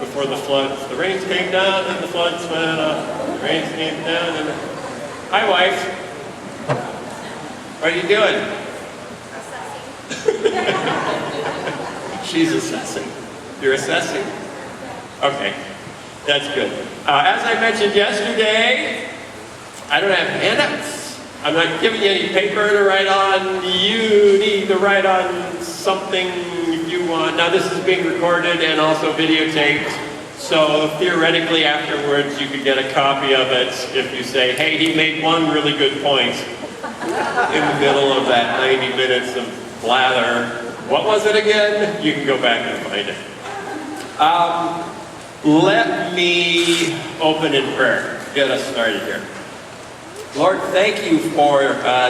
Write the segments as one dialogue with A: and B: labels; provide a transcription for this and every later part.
A: before the floods. The rains came down and the floods went up. The rains came down and... Hi, wife. What are you doing? Assessing. She's assessing. You're assessing? Okay, that's good. As I mentioned yesterday, I don't have handouts. I'm not giving you any paper to write on. You need to write on something if you want. Now this is being recorded and also videotaped, so theoretically afterwards you could get a copy of it if you say, hey, he made one really good point in the middle of that 90 minutes of blather. What was it again? You can go back and find it. Let me open in prayer. Get us started here. Lord, thank you for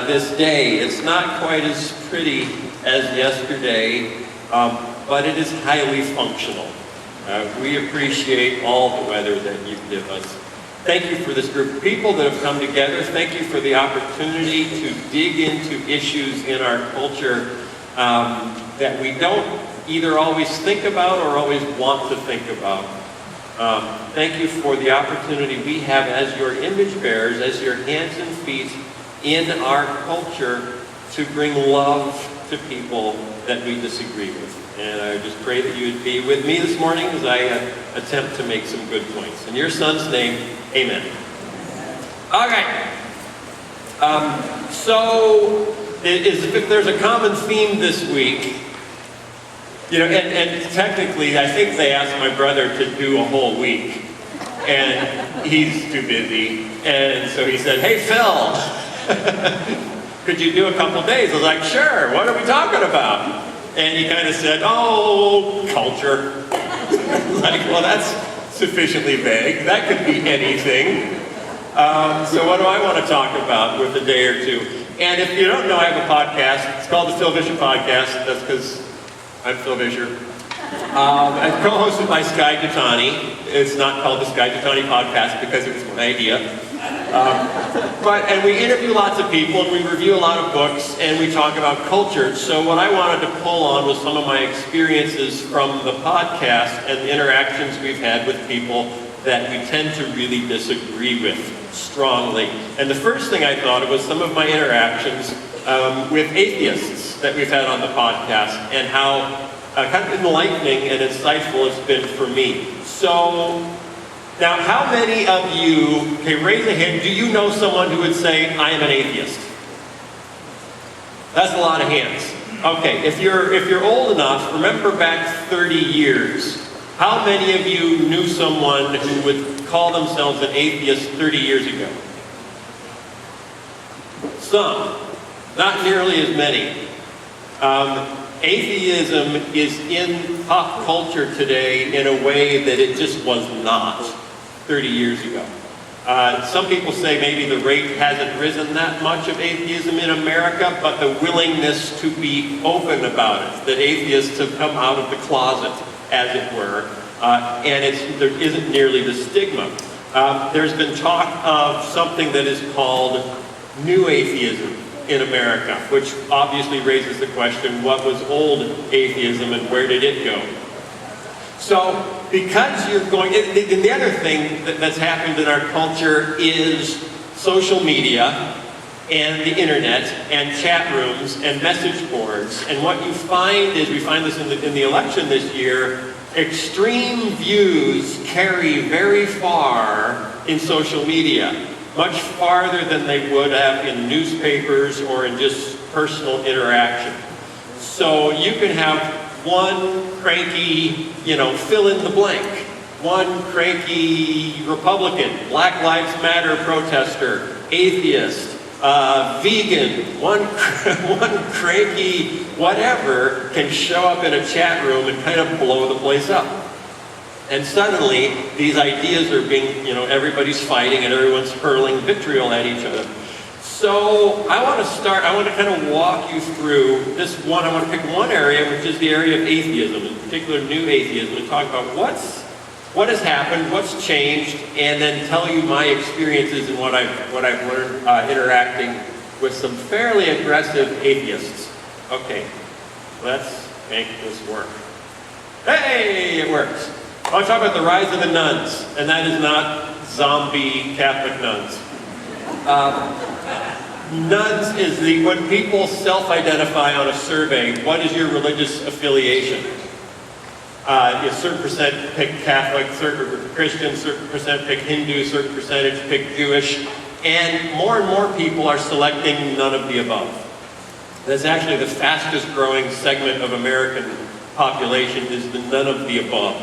A: this day. It's not quite as pretty as yesterday, but it is highly functional. We appreciate all the weather that you give us. Thank you for this group of people that have come together. Thank you for the opportunity to dig into issues in our culture that we don't either always think about or always want to think about. Thank you for the opportunity we have as your image bearers, as your hands and feet in our culture to bring love to people that we disagree with. And I just pray that you would be with me this morning as I attempt to make some good points. In your son's name, amen. All right. So if there's a common theme this week, you know, and technically, I think they asked my brother to do a whole week, and he's too busy, and so he said, hey, Phil, could you do a couple days? I was like, sure, what are we talking about? And he kind of said, oh, culture. Like, well, that's sufficiently vague. That could be anything. So what do I want to talk about with a day or two? And if you don't know, I have a podcast. It's called the Phil Vischer Podcast. That's because I'm Phil Vischer. I'm co-hosted by Skye Jatani. It's not called the Skye Jatani Podcast because it was my idea. And we interview lots of people, and we review a lot of books, and we talk about culture. So what I wanted to pull on was some of my experiences from the podcast and the interactions we've had with people that we tend to really disagree with strongly. And the first thing I thought of was some of my interactions with atheists that we've had on the podcast, and how kind of enlightening and insightful it's been for me. So, now how many of you, okay, raise a hand, do you know someone who would say, I am an atheist? That's a lot of hands. Okay, if you're old enough, remember back 30 years, how many of you knew someone who would call themselves an atheist 30 years ago? Some. Not nearly as many. Atheism is in pop culture today in a way that it just was not 30 years ago. Some people say maybe the rate hasn't risen that much of atheism in America, but the willingness to be open about it, that atheists have come out of the closet, as it were, and there isn't nearly the stigma. There's been talk of something that is called new atheism in America, which obviously raises the question, what was old atheism and where did it go? So, because you're going, and the other thing that's happened in our culture is social media and the internet and chat rooms and message boards. And what you find is, we find this in the election this year, extreme views carry very far in social media. Much farther than they would have in newspapers or in just personal interaction. So you can have one cranky, fill in the blank, one cranky Republican, Black Lives Matter protester, atheist, vegan, one cranky whatever can show up in a chat room and kind of blow the place up. And suddenly, these ideas are being, everybody's fighting and everyone's hurling vitriol at each other. So I want to kind of walk you through this one. I want to pick one area, which is the area of atheism, in particular new atheism, and talk about what has happened, what's changed, and then tell you my experiences and what I've learned interacting with some fairly aggressive atheists. Okay, let's make this work. Hey, it works. I want to talk about the rise of the nuns, and that is not zombie Catholic nuns. Nuns is when people self-identify on a survey, what is your religious affiliation? A certain percent pick Catholic, certain Christian, certain percent pick Hindu, certain percentage pick Jewish, and more people are selecting none of the above. That's actually the fastest growing segment of American population is the none of the above.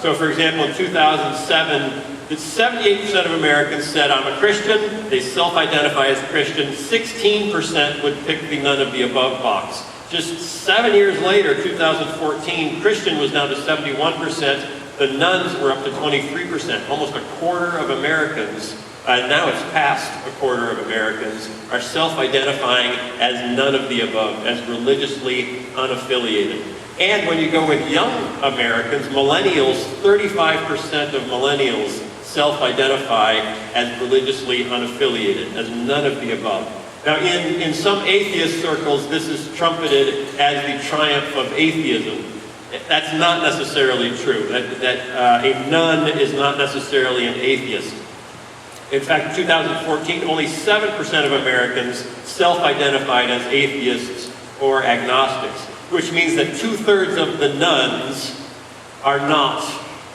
A: So for example, in 2007, 78% of Americans said, I'm a Christian. They self-identify as Christian. 16% would pick the none of the above box. Just 7 years later, 2014, Christian was down to 71%. The nuns were up to 23%. Almost a quarter of Americans, now it's past a quarter of Americans, are self-identifying as none of the above, as religiously unaffiliated. And when you go with young Americans, millennials, 35% of millennials self-identify as religiously unaffiliated, as none of the above. Now, in some atheist circles, this is trumpeted as the triumph of atheism. That's not necessarily true. That a nun is not necessarily an atheist. In fact, in 2014, only 7% of Americans self-identified as atheists or agnostics, which means that 2/3 of the nuns are not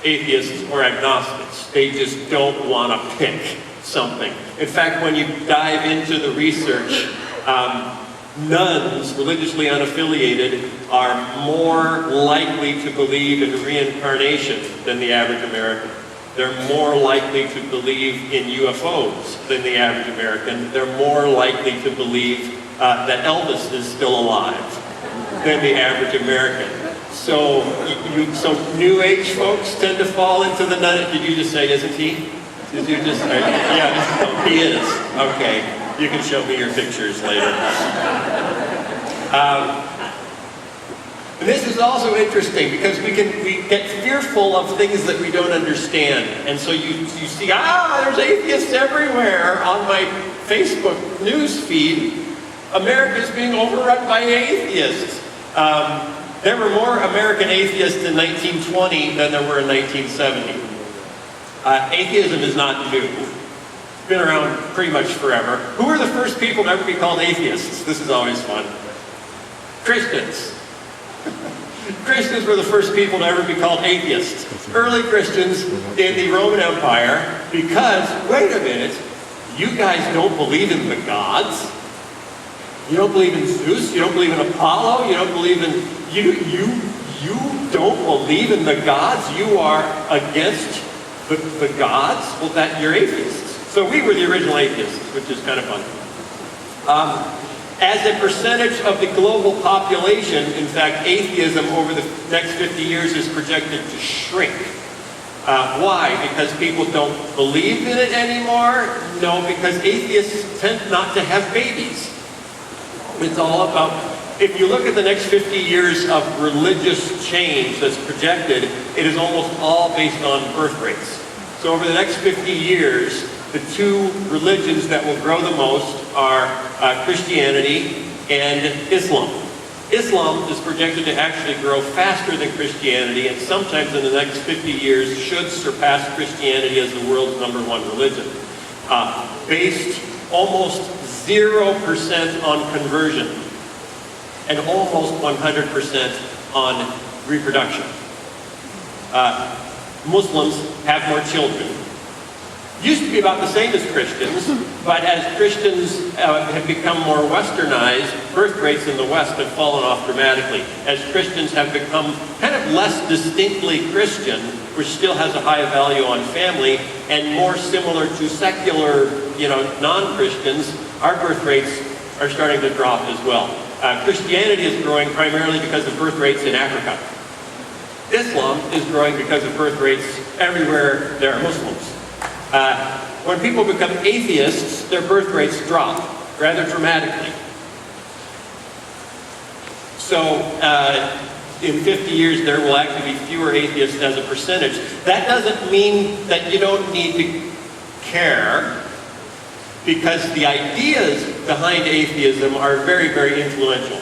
A: atheists or agnostics. They just don't want to pick something. In fact, when you dive into the research, nuns, religiously unaffiliated, are more likely to believe in reincarnation than the average American. They're more likely to believe in UFOs than the average American. They're more likely to believe that Elvis is still alive than the average American. So, so New Age folks tend to fall into the nun. Did you just say, isn't he? Did you just say, yeah, he is. Okay, you can show me your pictures later. This is also interesting because we get fearful of things that we don't understand. And so you see, there's atheists everywhere on my Facebook news feed. America's being overrun by atheists. There were more American atheists in 1920 than there were in 1970. Atheism is not new. It's been around pretty much forever. Who were the first people to ever be called atheists? This is always fun. Christians. Christians were the first people to ever be called atheists. Early Christians in the Roman Empire, because, wait a minute, you guys don't believe in the gods? You don't believe in Zeus? You don't believe in Apollo? You don't believe in... You don't believe in the gods? You are against the gods? Well, you're atheists. So we were the original atheists, which is kind of fun. As a percentage of the global population, in fact, atheism over the next 50 years is projected to shrink. Why? Because people don't believe in it anymore? No, because atheists tend not to have babies. It's all about, if you look at the next 50 years of religious change that's projected, it is almost all based on birth rates. So over the next 50 years, the two religions that will grow the most are Christianity and Islam. Islam is projected to actually grow faster than Christianity, and sometimes in the next 50 years should surpass Christianity as the world's #1 religion. Based almost 0% on conversion and almost 100% on reproduction. Muslims have more children. Used to be about the same as Christians, but as Christians have become more westernized, birth rates in the West have fallen off dramatically. As Christians have become kind of less distinctly Christian, which still has a high value on family, and more similar to secular, non-Christians, our birth rates are starting to drop as well. Christianity is growing primarily because of birth rates in Africa. Islam is growing because of birth rates everywhere there are Muslims. When people become atheists, their birth rates drop rather dramatically. So in 50 years, there will actually be fewer atheists as a percentage. That doesn't mean that you don't need to care, because the ideas behind atheism are very, very influential.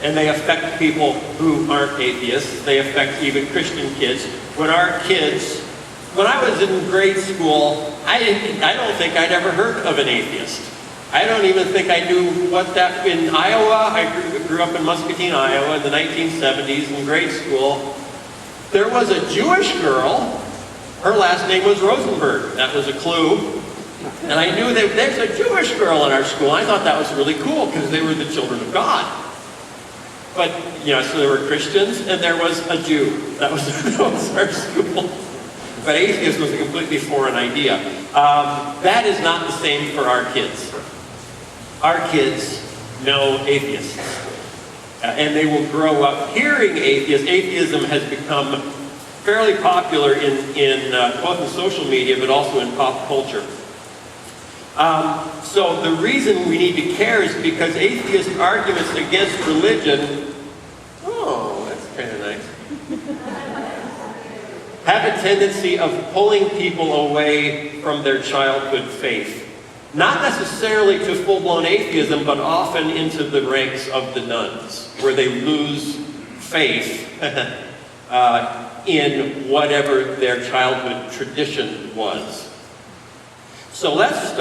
A: and they affect people who aren't atheists. They affect even Christian kids. When I was in grade school, I don't think I'd ever heard of an atheist. I don't even think I knew what that, in Iowa, I grew up in Muscatine, Iowa in the 1970s in grade school. There was a Jewish girl, her last name was Rosenberg. That was a clue. And I knew that there's a Jewish girl in our school. I thought that was really cool because they were the children of God. But, so there were Christians and there was a Jew. That was our school. But atheism was a completely foreign idea. That is not the same for our kids. Our kids know atheists. And they will grow up hearing atheists. Atheism has become fairly popular in both in social media but also in pop culture. So the reason we need to care is because atheist arguments against religion, that's kind of nice, have a tendency of pulling people away from their childhood faith. Not necessarily to full-blown atheism, but often into the ranks of the nuns, where they lose faith in whatever their childhood tradition was. So let's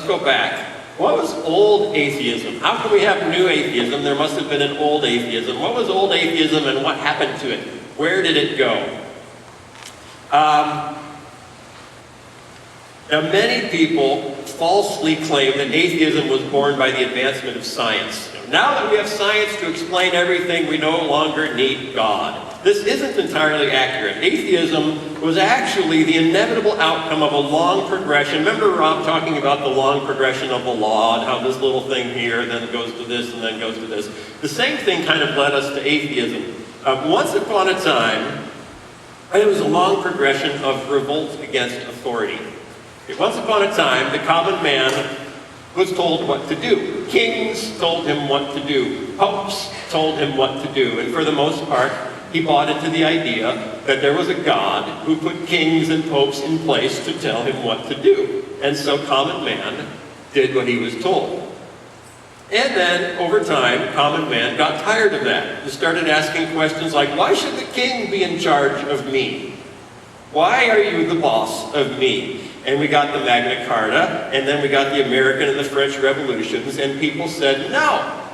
A: go back. What was old atheism? How can we have new atheism? There must have been an old atheism. What was old atheism and what happened to it? Where did it go? Now, many people falsely claim that atheism was born by the advancement of science. Now that we have science to explain everything, we no longer need God. This isn't entirely accurate. Atheism was actually the inevitable outcome of a long progression. Remember Rob talking about the long progression of the law and how this little thing here then goes to this and then goes to this. The same thing kind of led us to atheism. Once upon a time, it was a long progression of revolt against authority. Once upon a time, the common man was told what to do. Kings told him what to do. Popes told him what to do. And for the most part, he bought into the idea that there was a God who put kings and popes in place to tell him what to do. And so common man did what he was told. And then, over time, common man got tired of that. He started asking questions like, why should the king be in charge of me? Why are you the boss of me? And we got the Magna Carta, and then we got the American and the French revolutions, and people said, no,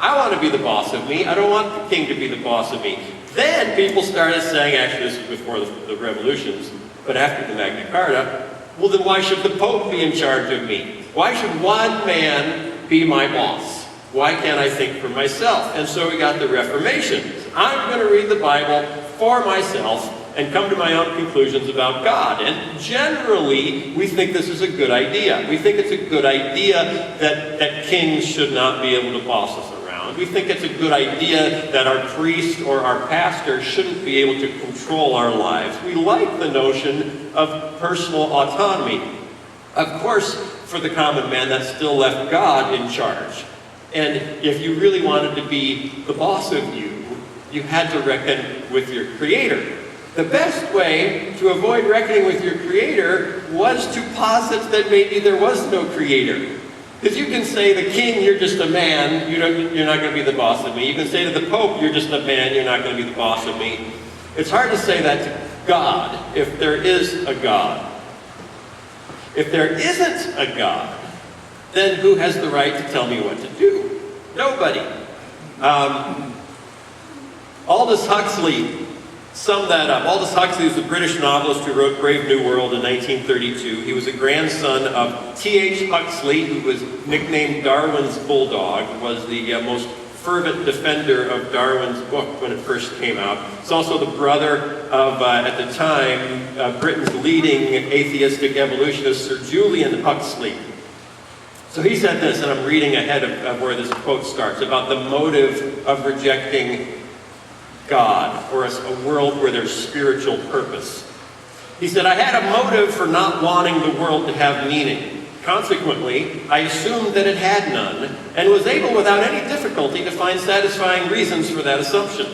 A: I want to be the boss of me. I don't want the king to be the boss of me. Then people started saying, actually this was before the revolutions, but after the Magna Carta, well then why should the Pope be in charge of me? Why should one man be my boss? Why can't I think for myself? And so we got the Reformation. I'm going to read the Bible for myself and come to my own conclusions about God. And generally, we think this is a good idea. We think it's a good idea that kings should not be able to boss us around. We think it's a good idea that our priest or our pastor shouldn't be able to control our lives. We like the notion of personal autonomy. Of course, for the common man, that still left God in charge. And if you really wanted to be the boss of you, you had to reckon with your Creator. The best way to avoid reckoning with your Creator was to posit that maybe there was no Creator. Because you can say the king, you're just a man, you're not going to be the boss of me. You can say to the Pope, you're just a man, you're not going to be the boss of me. It's hard to say that to God if there is a God. If there isn't a God, then who has the right to tell me what to do? Nobody. Aldous Huxley summed that up. Aldous Huxley was a British novelist who wrote Brave New World in 1932. He was a grandson of T.H. Huxley, who was nicknamed Darwin's Bulldog, was the most fervent defender of Darwin's book when it first came out. He's also the brother of, at the time, Britain's leading atheistic evolutionist, Sir Julian Huxley. So he said this, and I'm reading ahead of where this quote starts, about the motive of rejecting God, or a world where there's spiritual purpose. He said, I had a motive for not wanting the world to have meaning. Consequently, I assumed that it had none, and was able without any difficulty to find satisfying reasons for that assumption.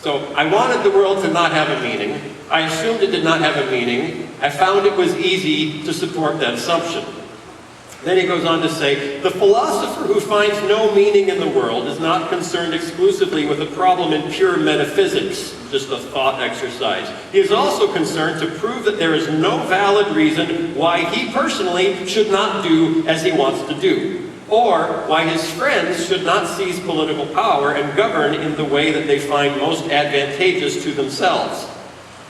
A: So I wanted the world to not have a meaning. I assumed it did not have a meaning. I found it was easy to support that assumption. Then he goes on to say, the philosopher who finds no meaning in the world is not concerned exclusively with a problem in pure metaphysics, just a thought exercise. He is also concerned to prove that there is no valid reason why he personally should not do as he wants to do, or why his friends should not seize political power and govern in the way that they find most advantageous to themselves.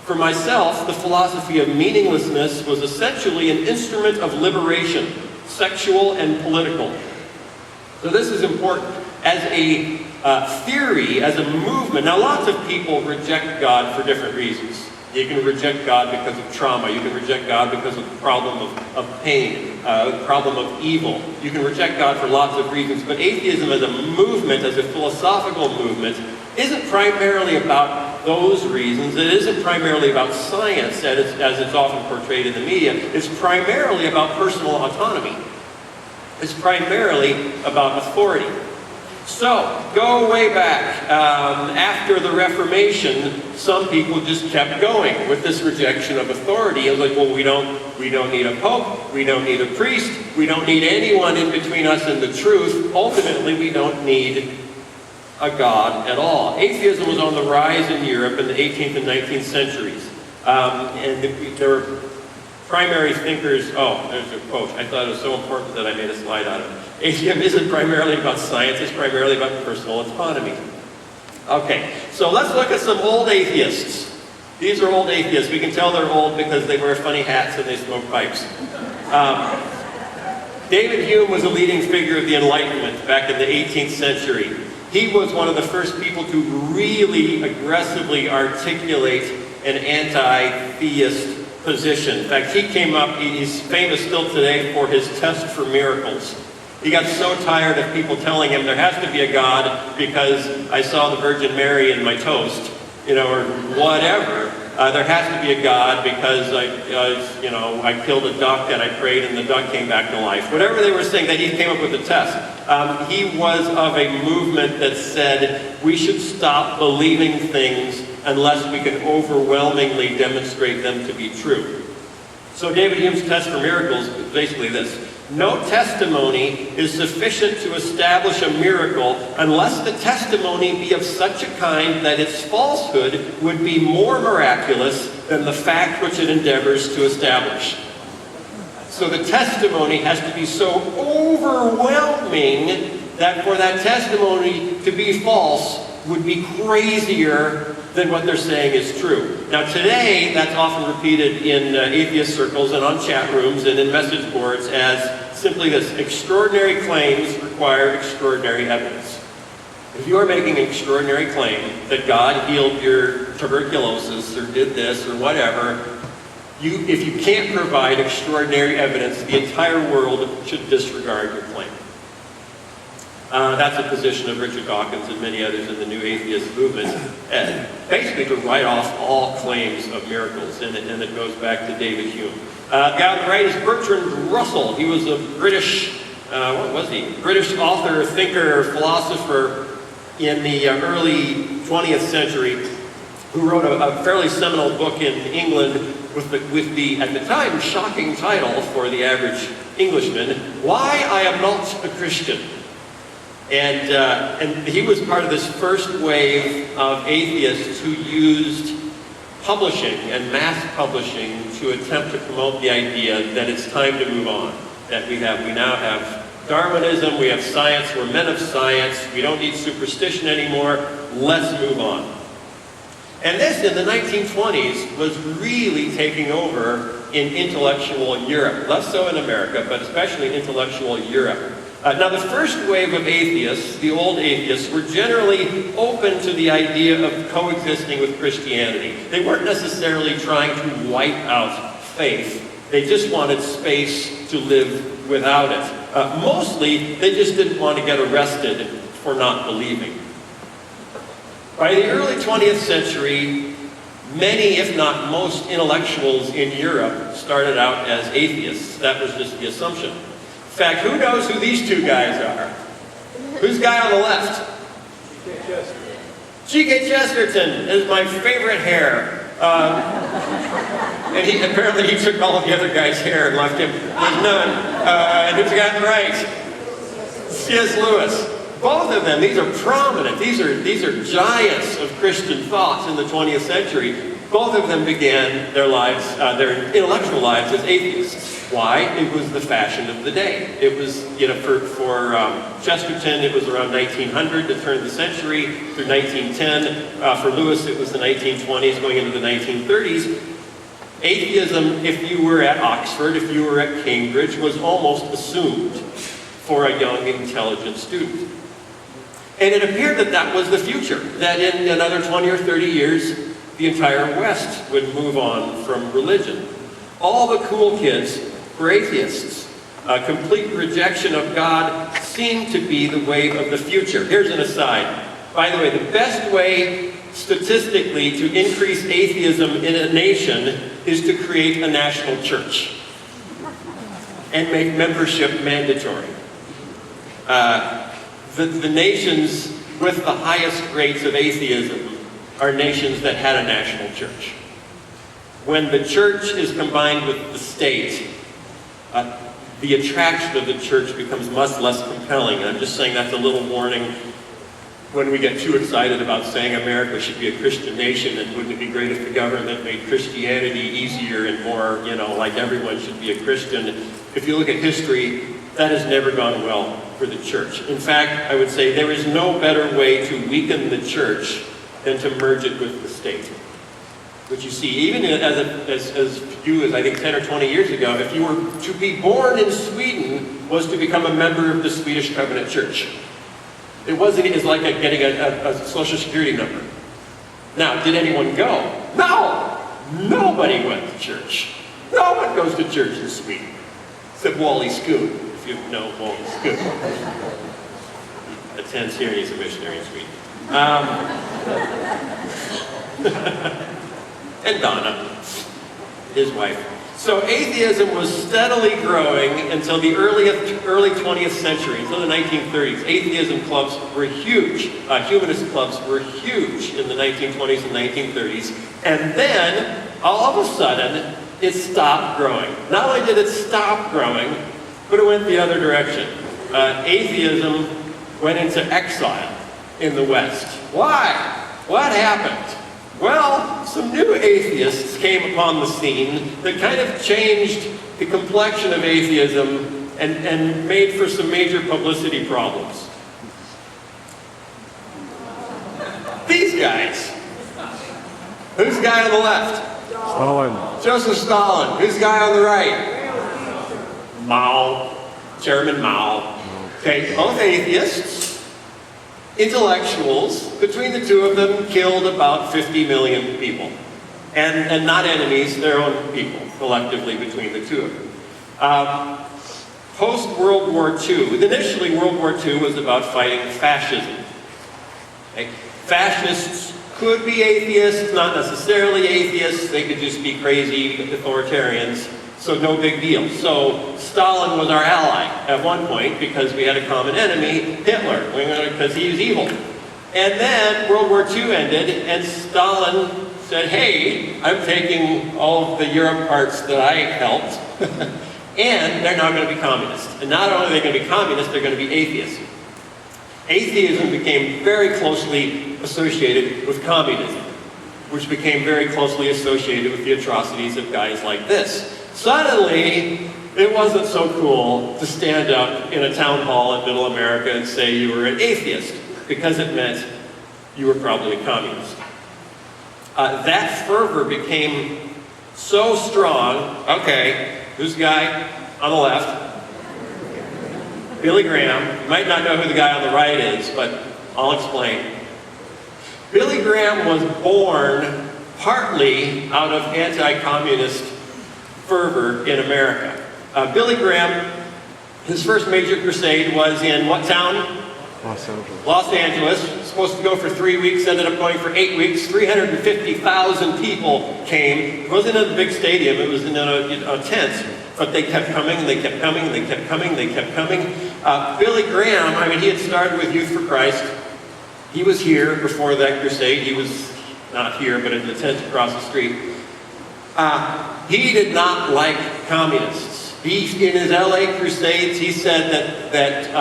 A: For myself, the philosophy of meaninglessness was essentially an instrument of liberation, sexual and political. So this is important. As a theory, as a movement, now lots of people reject God for different reasons. You can reject God because of trauma. You can reject God because of the problem of pain, the problem of evil. You can reject God for lots of reasons. But atheism as a movement, as a philosophical movement, isn't primarily about those reasons. It isn't primarily about science, as it's often portrayed in the media. It's primarily about personal autonomy. It's primarily about authority. So, go way back. After the Reformation, some people just kept going with this rejection of authority. It was like, well, we don't need a pope, we don't need a priest, we don't need anyone in between us and the truth. Ultimately, we don't need a God at all. Atheism was on the rise in Europe in the 18th and 19th centuries. And there were primary thinkers, there's a quote. I thought it was so important that I made a slide out of it. Atheism isn't primarily about science, it's primarily about personal autonomy. Okay, so let's look at some old atheists. These are old atheists. We can tell they're old because they wear funny hats and they smoke pipes. David Hume was a leading figure of the Enlightenment back in the 18th century. He was one of the first people to really aggressively articulate an anti-theist position. In fact, he came up, he's famous still today for his test for miracles. He got so tired of people telling him there has to be a God because I saw the Virgin Mary in my toast, or whatever. There has to be a God because I killed a duck and I prayed and the duck came back to life. Whatever they were saying, that he came up with a test. He was of a movement that said we should stop believing things unless we can overwhelmingly demonstrate them to be true. So David Hume's test for miracles is basically this. No testimony is sufficient to establish a miracle unless the testimony be of such a kind that its falsehood would be more miraculous than the fact which it endeavors to establish. So the testimony has to be so overwhelming that for that testimony to be false would be crazier than what they're saying is true. Now today, that's often repeated in atheist circles and on chat rooms and in message boards as simply this: extraordinary claims require extraordinary evidence. If you are making an extraordinary claim that God healed your tuberculosis or did this or whatever, if you can't provide extraordinary evidence, the entire world should disregard your claim. That's a position of Richard Dawkins and many others in the new atheist movement, basically to write off all claims of miracles, and it goes back to David Hume. The guy on the right is Bertrand Russell. He was a British, British author, thinker, philosopher in the early 20th century, who wrote a fairly seminal book in England with the, at the time, shocking title for the average Englishman, Why I Am Not a Christian. And he was part of this first wave of atheists who used publishing and mass publishing to attempt to promote the idea that it's time to move on. That we now have Darwinism, we have science, we're men of science, we don't need superstition anymore, let's move on. And this, in the 1920s, was really taking over in intellectual Europe. Less so in America, but especially in intellectual Europe. Now, the first wave of atheists, the old atheists, were generally open to the idea of coexisting with Christianity. They weren't necessarily trying to wipe out faith. They just wanted space to live without it. Mostly, they just didn't want to get arrested for not believing. By the early 20th century, many, if not most, intellectuals in Europe started out as atheists. That was just the assumption. In fact, who knows who these two guys are? Who's the guy on the left? G.K. Chesterton. G.K. Chesterton is my favorite hair. And apparently he took all of the other guy's hair and left him with none. And who's got it right? C.S. Lewis. Both of them, these are prominent, these are giants of Christian thoughts in the 20th century. Both of them began their lives, their intellectual lives as atheists. Why? It was the fashion of the day. It was, for Chesterton, it was around 1900 to turn the century through 1910. For Lewis, it was the 1920s going into the 1930s. Atheism, if you were at Oxford, if you were at Cambridge, was almost assumed for a young, intelligent student. And it appeared that that was the future, that in another 20 or 30 years, the entire West would move on from religion. All the cool kids were atheists. A complete rejection of God seemed to be the wave of the future. Here's an aside. By the way, the best way statistically to increase atheism in a nation is to create a national church and make membership mandatory. The nations with the highest rates of atheism are nations that had a national church. When the church is combined with the state, the attraction of the church becomes much less compelling. And I'm just saying that's a little warning when we get too excited about saying America should be a Christian nation, and wouldn't it be great if the government made Christianity easier and more, like everyone should be a Christian. If you look at history, that has never gone well for the church. In fact, I would say there is no better way to weaken the church than to merge it with the state. But you see, even as few as I think 10 or 20 years ago, if you were to be born in Sweden, was to become a member of the Swedish Covenant Church. It wasn't as like getting a social security number. Now, did anyone go? No! Nobody went to church. No one goes to church in Sweden. Except Wally Schoon, if you know Wally Schoon. He attends here and he's a missionary in Sweden. And Donna, his wife. So atheism was steadily growing until the early 20th century, until the 1930s. Atheism clubs were huge. Humanist clubs were huge in the 1920s and 1930s. And then, all of a sudden, it stopped growing. Not only did it stop growing, but it went the other direction. Atheism went into exile in the West. Why? What happened? Well, some new atheists came upon the scene that kind of changed the complexion of atheism and made for some major publicity problems. These guys. Who's the guy on the left?
B: Stalin.
A: Joseph Stalin. Who's the guy on the right? Mao. Chairman Mao. Okay, both atheists. Intellectuals, between the two of them, killed about 50 million people. And not enemies, their own people, collectively, between the two of them. Post-World War II, initially World War II was about fighting fascism. Okay? Fascists could be atheists, not necessarily atheists, they could just be crazy authoritarians, so no big deal. So Stalin was our ally at one point because we had a common enemy, Hitler, because he was evil. And then World War II ended and Stalin said, hey, I'm taking all of the Europe parts that I helped and they're now going to be communists. And not only are they going to be communists, they're going to be atheists. Atheism became very closely associated with communism, which became very closely associated with the atrocities of guys like this. Suddenly, it wasn't so cool to stand up in a town hall in middle America and say you were an atheist, because it meant you were probably a communist. That fervor became so strong. Okay, who's the guy on the left? Billy Graham. You might not know who the guy on the right is, but I'll explain. Billy Graham was born partly out of anti-communist fervor in America. Billy Graham, his first major crusade was in what town?
B: Los Angeles.
A: Los Angeles. Supposed to go for 3 weeks, ended up going for 8 weeks. 350,000 people came. It wasn't in a big stadium, it was in a tent. But they kept coming, and they kept coming, and they kept coming, and they kept coming. Billy Graham, he had started with Youth for Christ. He was here before that crusade. He was not here, but in the tent across the street. He did not like communists. In his LA crusades, he said that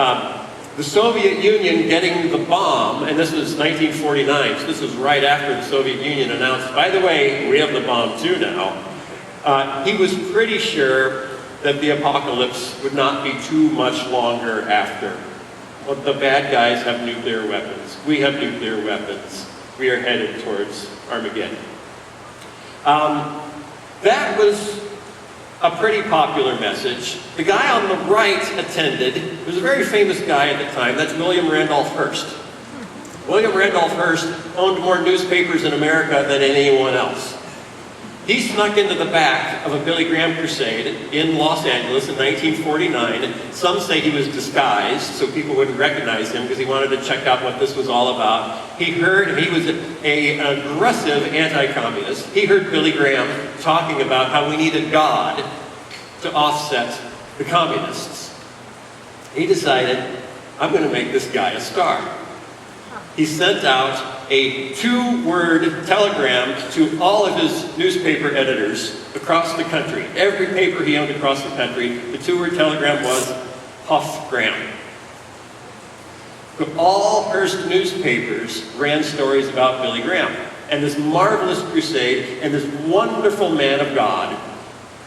A: the Soviet Union getting the bomb, and this was 1949, so this was right after the Soviet Union announced, by the way, we have the bomb too now. He was pretty sure that the apocalypse would not be too much longer after. Well, the bad guys have nuclear weapons. We have nuclear weapons. We are headed towards Armageddon. That was a pretty popular message. The guy on the right attended. There was a very famous guy at the time. That's William Randolph Hearst. William Randolph Hearst owned more newspapers in America than anyone else. He snuck into the back of a Billy Graham crusade in Los Angeles in 1949. Some say he was disguised so people wouldn't recognize him because he wanted to check out what this was all about. He was an aggressive anti-communist. He heard Billy Graham talking about how we needed God to offset the communists. He decided, I'm going to make this guy a star. He sent out a 2-word telegram to all of his newspaper editors across the country. Every paper he owned across the country, the 2-word telegram was, Huff Graham. But all Hearst newspapers ran stories about Billy Graham and this marvelous crusade and this wonderful man of God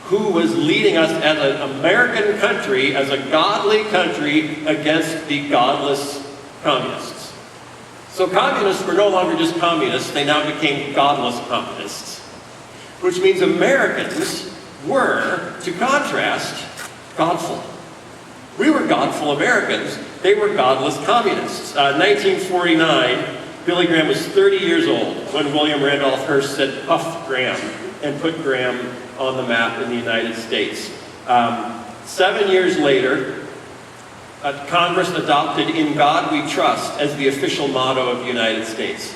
A: who was leading us as an American country, as a godly country, against the godless communists. So communists were no longer just communists, they now became godless communists. Which means Americans were, to contrast, godful. We were godful Americans, they were godless communists. 1949, Billy Graham was 30 years old when William Randolph Hearst said, Huff Graham, and put Graham on the map in the United States. 7 years later, Congress adopted "In God We Trust" as the official motto of the United States.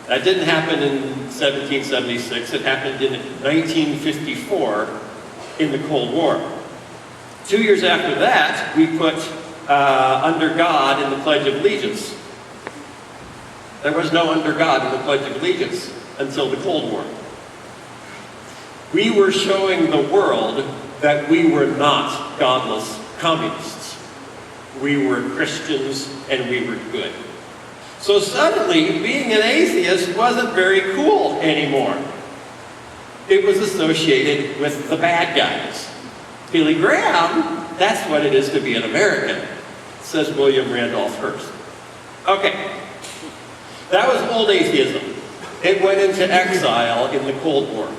A: That didn't happen in 1776, it happened in 1954 in the Cold War. 2 years after that, we put "Under God" in the Pledge of Allegiance. There was no "Under God" in the Pledge of Allegiance until the Cold War. We were showing the world that we were not godless communists. We were Christians and we were good. So suddenly, being an atheist wasn't very cool anymore. It was associated with the bad guys. Billy Graham, that's what it is to be an American, says William Randolph Hearst. Okay, that was old atheism. It went into exile in the Cold War.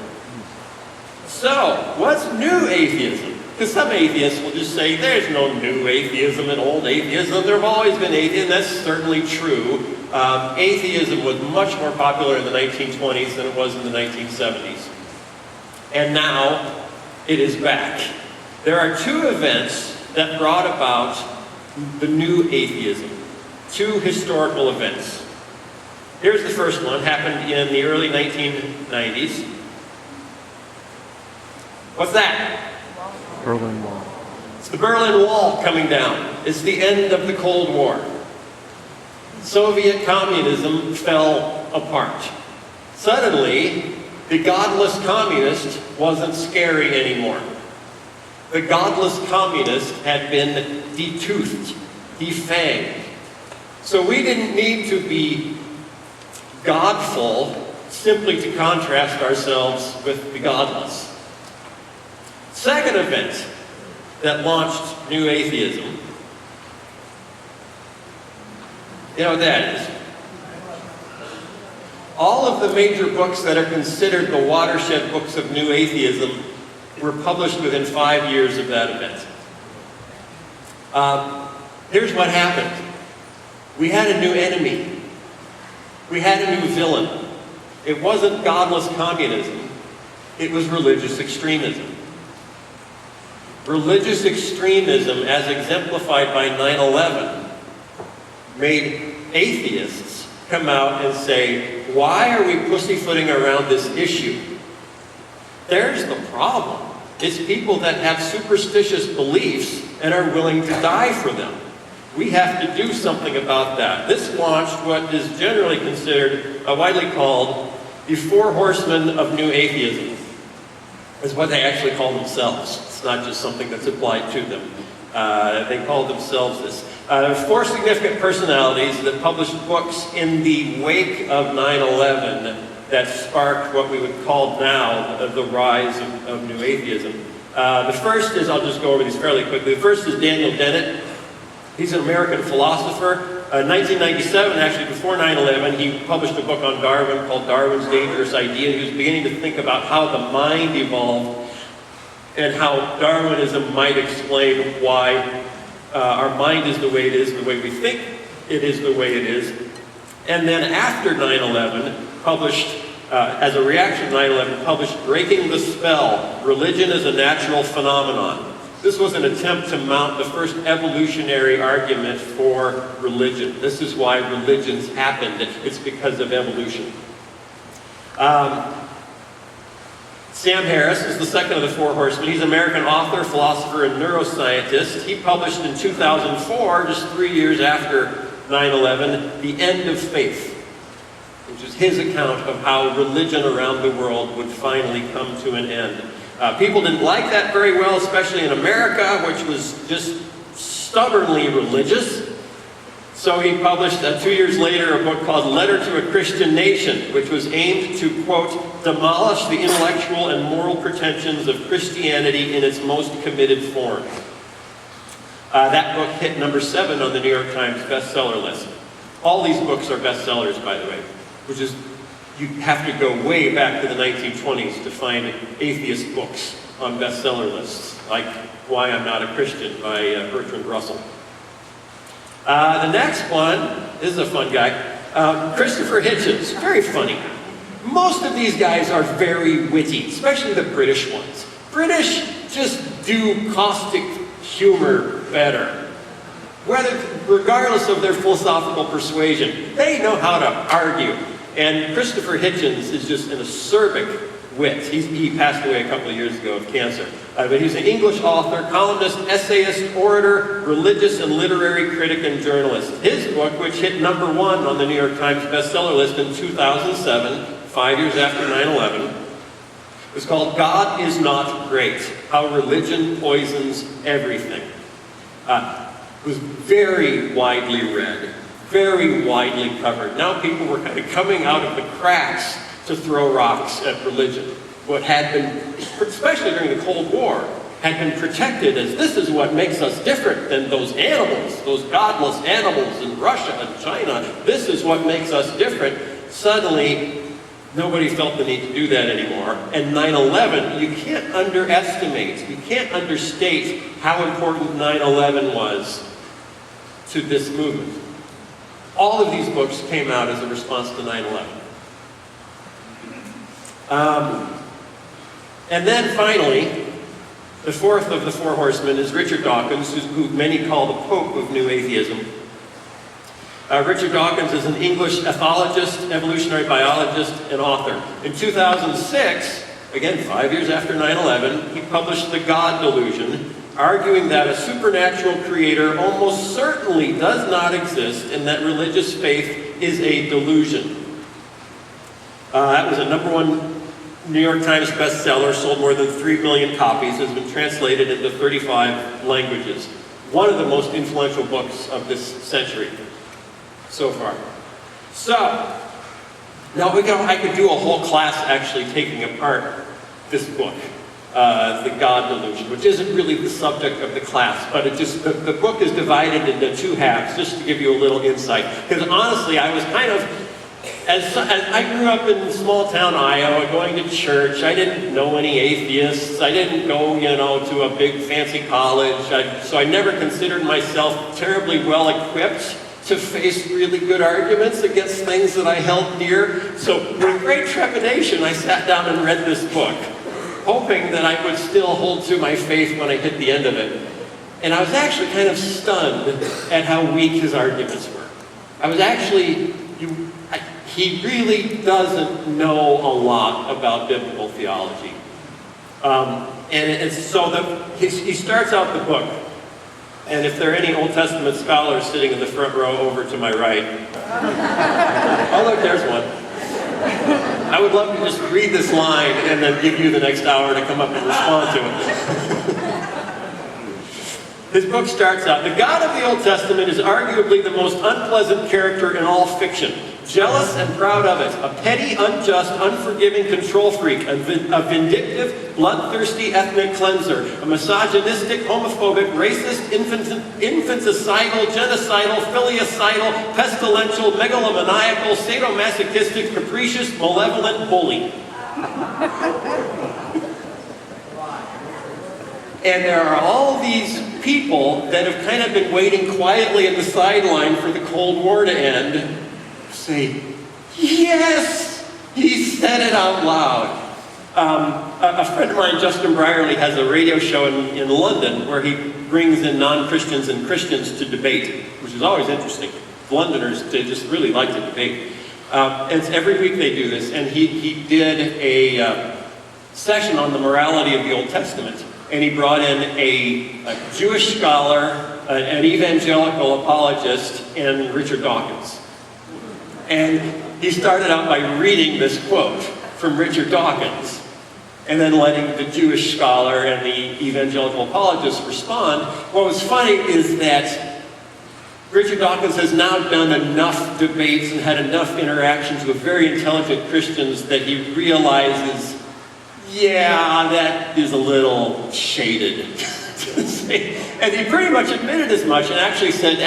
A: So, what's new atheism? Because some atheists will just say, there's no new atheism and old atheism. There have always been atheists. That's certainly true. Atheism was much more popular in the 1920s than it was in the 1970s. And now, it is back. There are 2 events that brought about the new atheism. 2 historical events. Here's the first one, happened in the early 1990s. What's that?
B: Berlin Wall.
A: It's the Berlin Wall coming down. It's the end of the Cold War. Soviet communism fell apart. Suddenly, the godless communist wasn't scary anymore. The godless communist had been detoothed, defanged. So we didn't need to be godful simply to contrast ourselves with the godless. Second event that launched new atheism, you know what that is? All of the major books that are considered the watershed books of new atheism were published within 5 years of that event. Here's what happened. We had a new enemy. We had a new villain. It wasn't godless communism. It was religious extremism. Religious extremism, as exemplified by 9/11, made atheists come out and say, why are we pussyfooting around this issue? There's the problem. It's people that have superstitious beliefs and are willing to die for them. We have to do something about that. This launched what is generally considered, widely called, the 4 horsemen of new atheism. is what they actually call themselves. It's not just something that's applied to them. They call themselves this. There's 4 significant personalities that published books in the wake of 9/11 that sparked what we would call now the rise of New Atheism. The first is, I'll just go over these fairly quickly. The first is Daniel Dennett. He's an American philosopher. 1997, actually before 9/11, he published a book on Darwin called Darwin's Dangerous Idea. He was beginning to think about how the mind evolved and how Darwinism might explain why our mind is the way it is, the way we think it is the way it is. And then after 9/11, published, as a reaction to 9/11, published Breaking the Spell, Religion as a Natural Phenomenon. This was an attempt to mount the first evolutionary argument for religion. This is why religions happened. It's because of evolution. Sam Harris is the second of the 4 horsemen. He's an American author, philosopher, and neuroscientist. He published in 2004, just 3 years after 9/11, The End of Faith, which is his account of how religion around the world would finally come to an end. People didn't like that very well, especially in America, which was just stubbornly religious. So he published, 2 years later, a book called Letter to a Christian Nation, which was aimed to, quote, demolish the intellectual and moral pretensions of Christianity in its most committed form. That book hit number 7 on the New York Times bestseller list. All these books are bestsellers, by the way, which is, you have to go way back to the 1920s to find atheist books on bestseller lists, like Why I'm Not a Christian by Bertrand Russell. The next one is a fun guy, Christopher Hitchens, very funny. Most of these guys are very witty, especially the British ones. British just do caustic humor better. Regardless of their philosophical persuasion, they know how to argue. And Christopher Hitchens is just an acerbic wit. He passed away a couple of years ago of cancer. But he's an English author, columnist, essayist, orator, religious and literary critic, and journalist. His book, which hit number 1 on the New York Times bestseller list in 2007, 5 years after 9/11, was called God Is Not Great, How Religion Poisons Everything. It was very widely read, very widely covered. Now people were kind of coming out of the cracks to throw rocks at religion. What had been, especially during the Cold War, had been protected as this is what makes us different than those animals, those godless animals in Russia and China. This is what makes us different. Suddenly, nobody felt the need to do that anymore. And 9/11, you can't underestimate, you can't understate how important 9/11 was to this movement. All of these books came out as a response to 9/11. And then finally, the fourth of the 4 horsemen is Richard Dawkins, who many call the Pope of New Atheism. Richard Dawkins is an English ethologist, evolutionary biologist, and author. In 2006, again 5 years after 9/11, he published The God Delusion, arguing that a supernatural creator almost certainly does not exist and that religious faith is a delusion. That was a number 1 New York Times bestseller, sold more than 3 million copies, has been translated into 35 languages. One of the most influential books of this century so far. So, now I could do a whole class actually taking apart this book, The God Delusion, which isn't really the subject of the class, but the book is divided into 2 halves, just to give you a little insight. Because honestly, I was kind of, as I grew up in small town Iowa, going to church. I didn't know any atheists. I didn't go, to a big fancy college. So I never considered myself terribly well equipped to face really good arguments against things that I held dear. So with great trepidation, I sat down and read this book, hoping that I would still hold to my faith when I hit the end of it. And I was actually kind of stunned at how weak his arguments were. I was actually, he really doesn't know a lot about biblical theology. He starts out the book, and if there are any Old Testament scholars sitting in the front row over to my right, oh look, there's one. I would love to just read this line and then give you the next hour to come up and respond to it. His book starts out, the God of the Old Testament is arguably the most unpleasant character in all fiction. Jealous and proud of it, a petty, unjust, unforgiving control freak, a vindictive, bloodthirsty ethnic cleanser, a misogynistic, homophobic, racist, infanticidal, genocidal, filicidal, pestilential, megalomaniacal, sadomasochistic, capricious, malevolent bully. And there are all these people that have kind of been waiting quietly at the sideline for the Cold War to end, say, yes, he said it out loud. A friend of mine, Justin Brierley, has a radio show in London where he brings in non-Christians and Christians to debate, which is always interesting. Londoners, they just really like to debate. And every week they do this, and he did a session on the morality of the Old Testament. And he brought in a Jewish scholar, an evangelical apologist, and Richard Dawkins. And he started out by reading this quote from Richard Dawkins, and then letting the Jewish scholar and the evangelical apologist respond. What was funny is that Richard Dawkins has now done enough debates and had enough interactions with very intelligent Christians that he realizes, yeah, that is a little shaded. And he pretty much admitted as much and actually said,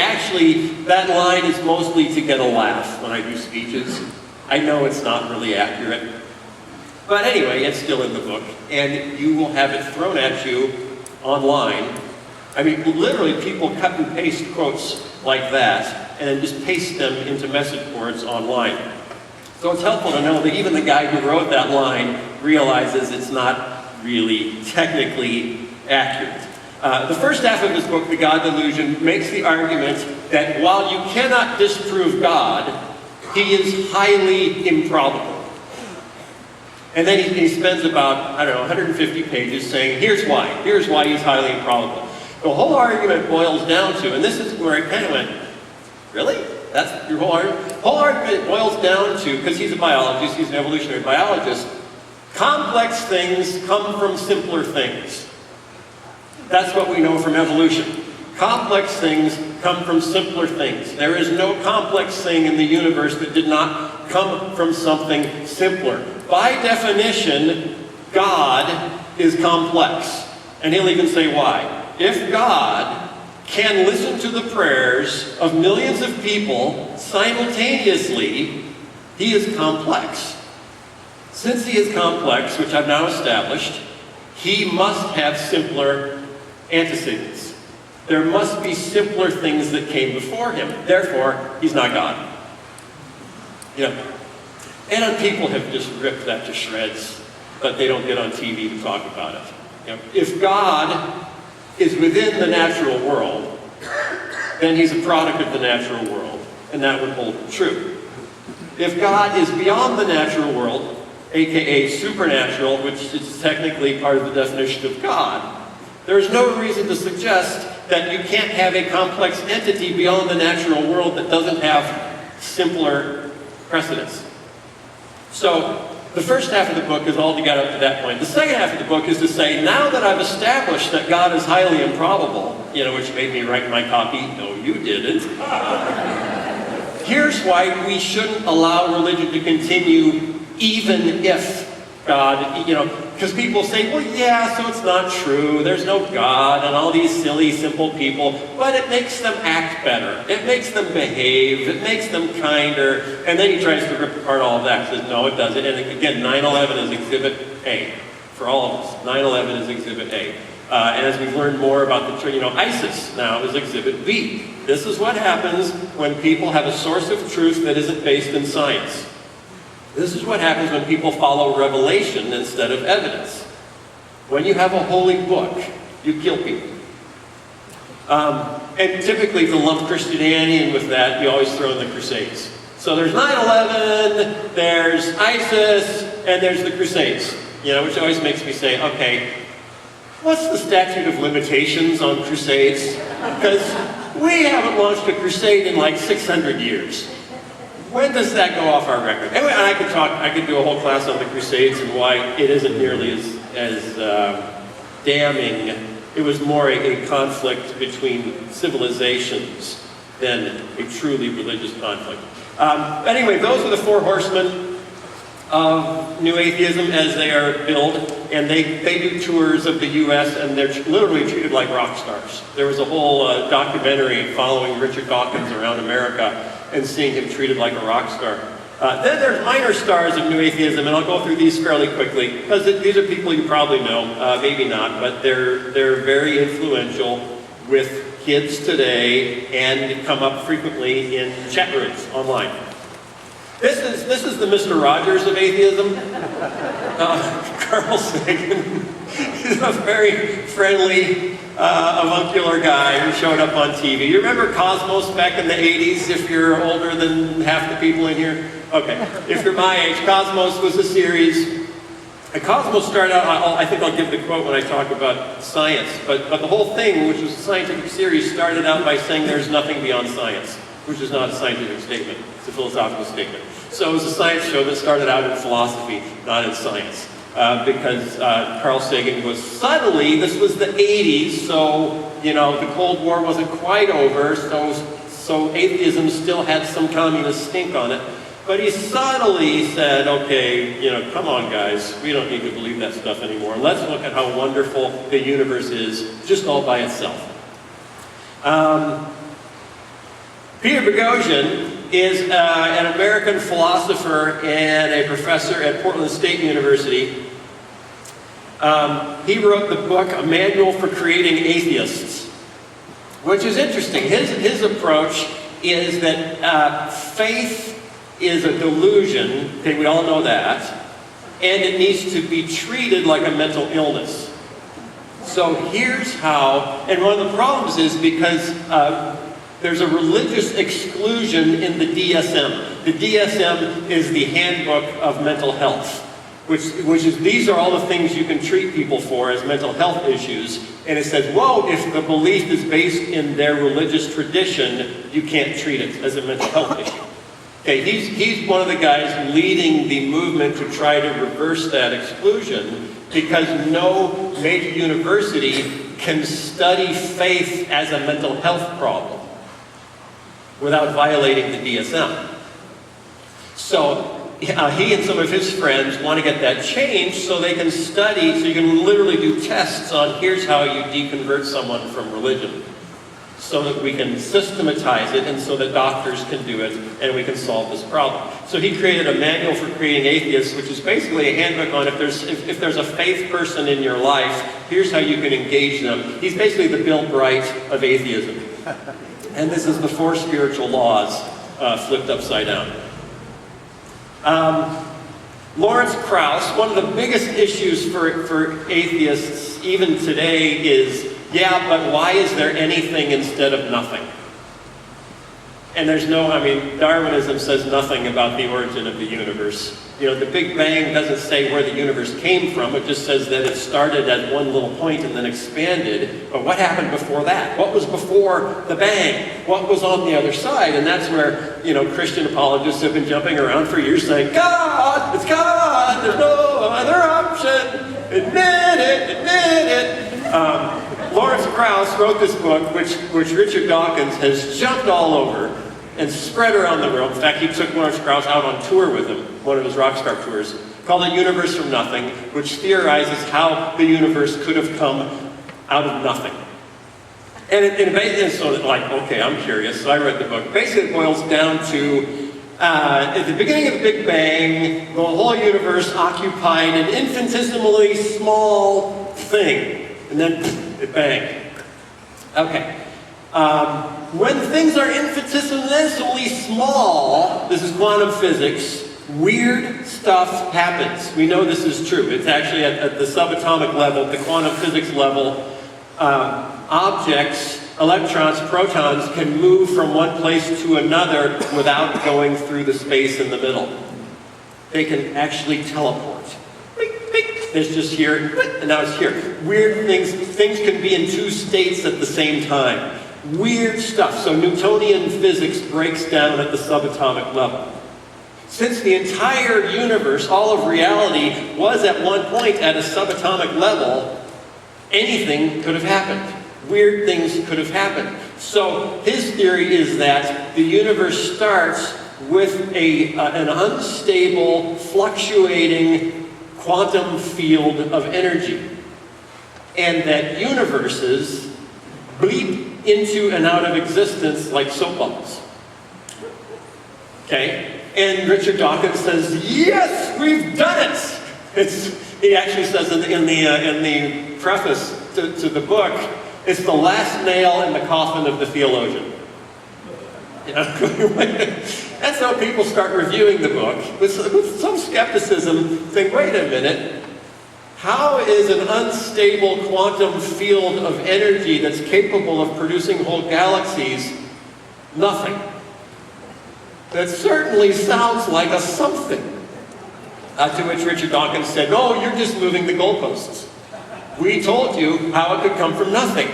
A: that line is mostly to get a laugh when I do speeches. I know it's not really accurate. But anyway, it's still in the book, and you will have it thrown at you online. I mean, literally people cut and paste quotes like that and then just paste them into message boards online. So it's helpful to know that even the guy who wrote that line realizes it's not really technically accurate. The first half of his book, The God Delusion, makes the argument that while you cannot disprove God, he is highly improbable. And then he spends about, 150 pages saying, here's why he's highly improbable. The whole argument boils down to, and this is where I kind of went, really? That's your whole argument? The whole argument boils down to, because he's a biologist, he's an evolutionary biologist, complex things come from simpler things. That's what we know from evolution. Complex things come from simpler things. There is no complex thing in the universe that did not come from something simpler. By definition, God is complex. And he'll even say why. If God can listen to the prayers of millions of people simultaneously, he is complex. Since he is complex, which I've now established, he must have simpler antecedents. There must be simpler things that came before him. Therefore, he's not God. And people have just ripped that to shreds, but they don't get on TV to talk about it. If God is within the natural world, then he's a product of the natural world, and that would hold true. If God is beyond the natural world, aka supernatural, which is technically part of the definition of God, there is no reason to suggest that you can't have a complex entity beyond the natural world that doesn't have simpler precedents. So, the first half of the book is all to get up to that point. The second half of the book is to say, now that I've established that God is highly improbable, which made me write my copy, no you didn't, here's why we shouldn't allow religion to continue even if God, because people say, well, yeah, so it's not true, there's no God, and all these silly, simple people, but it makes them act better, it makes them behave, it makes them kinder, and then he tries to rip apart all of that, says, no, it doesn't, and again, 9/11 is Exhibit A, for all of us, 9/11 is Exhibit A. And as we've learned more about the, ISIS now is Exhibit B. This is what happens when people have a source of truth that isn't based in science. This is what happens when people follow revelation instead of evidence. When you have a holy book, you kill people. And typically to lump Christianity in with that, you always throw in the Crusades. So there's 9/11, there's ISIS, and there's the Crusades. Which always makes me say, okay, what's the statute of limitations on Crusades? Because we haven't launched a crusade in like 600 years. When does that go off our record? Anyway, I could do a whole class on the Crusades and why it isn't nearly as damning. It was more a conflict between civilizations than a truly religious conflict. Anyway, those are the four horsemen of New Atheism as they are billed, and they do tours of the U.S. and they're literally treated like rock stars. There was a whole documentary following Richard Dawkins around America and seeing him treated like a rock star. Then there's minor stars of New Atheism, and I'll go through these fairly quickly because these are people you probably know, maybe not, but they're very influential with kids today and come up frequently in chat rooms online. This is the Mr. Rogers of atheism. Carl Sagan. He's a very friendly, avuncular guy who showed up on TV. You remember Cosmos back in the 80s, if you're older than half the people in here? Okay, if you're my age, Cosmos was a series. And Cosmos started out, I think I'll give the quote when I talk about science, but the whole thing, which was a scientific series, started out by saying there's nothing beyond science, which is not a scientific statement, it's a philosophical statement. So it was a science show that started out in philosophy, not in science. Because Carl Sagan was suddenly, this was the 80s, so, you know, the Cold War wasn't quite over, so atheism still had some communist stink on it. But he subtly said, okay, you know, come on guys, we don't need to believe that stuff anymore. Let's look at how wonderful the universe is, just all by itself. Peter Boghossian is an American philosopher and a professor at Portland State University. He wrote the book, A Manual for Creating Atheists, which is interesting. His approach is that faith is a delusion, okay, we all know that, and it needs to be treated like a mental illness. So here's how, and one of the problems is because there's a religious exclusion in the DSM. The DSM is the Handbook of Mental Health, which is, these are all the things you can treat people for as mental health issues. And it says, whoa, if the belief is based in their religious tradition, you can't treat it as a mental health issue. Okay, he's one of the guys leading the movement to try to reverse that exclusion because no major university can study faith as a mental health problem without violating the DSM. So he and some of his friends want to get that changed so they can study, so you can literally do tests on here's how you deconvert someone from religion, so that we can systematize it and so that doctors can do it and we can solve this problem. So he created a manual for creating atheists, which is basically a handbook on if there's a faith person in your life, here's how you can engage them. He's basically the Bill Bright of atheism. And this is the four spiritual laws flipped upside down. Lawrence Krauss, one of the biggest issues for atheists even today is, yeah, but why is there anything instead of nothing? And there's no, I mean, Darwinism says nothing about the origin of the universe. You know, the Big Bang doesn't say where the universe came from. It just says that it started at one little point and then expanded. But what happened before that? What was before the bang? What was on the other side? And that's where, you know, Christian apologists have been jumping around for years saying, God, it's God, there's no other option. Admit it. Lawrence Krauss wrote this book, which Richard Dawkins has jumped all over and spread around the world. In fact, he took Lawrence Krauss out on tour with him, one of his rock star tours, called The Universe from Nothing, which theorizes how the universe could have come out of nothing. And so, like, okay, I'm curious, so I read the book. Basically, it boils down to, at the beginning of the Big Bang, the whole universe occupied an infinitesimally small thing, and then it banged. Okay. When things are infinitesimally small, this is quantum physics, weird stuff happens. We know this is true. It's actually at the subatomic level, the quantum physics level, objects, electrons, protons can move from one place to another without going through the space in the middle. They can actually teleport. It's just here, and now it's here. Weird things can be in two states at the same time. Weird stuff. So Newtonian physics breaks down at the subatomic level. Since the entire universe, all of reality, was at one point at a subatomic level, anything could have happened. Weird things could have happened. So his theory is that the universe starts with an unstable, fluctuating quantum field of energy. And that universes bleep into and out of existence like soap bubbles. Okay? And Richard Dawkins says, yes, we've done it! He actually says in the preface to the book, it's the last nail in the coffin of the theologian. You know? That's how people start reviewing the book, with some skepticism, think, wait a minute, how is an unstable quantum field of energy that's capable of producing whole galaxies nothing? That certainly sounds like a something. To which Richard Dawkins said, oh, you're just moving the goalposts. We told you how it could come from nothing.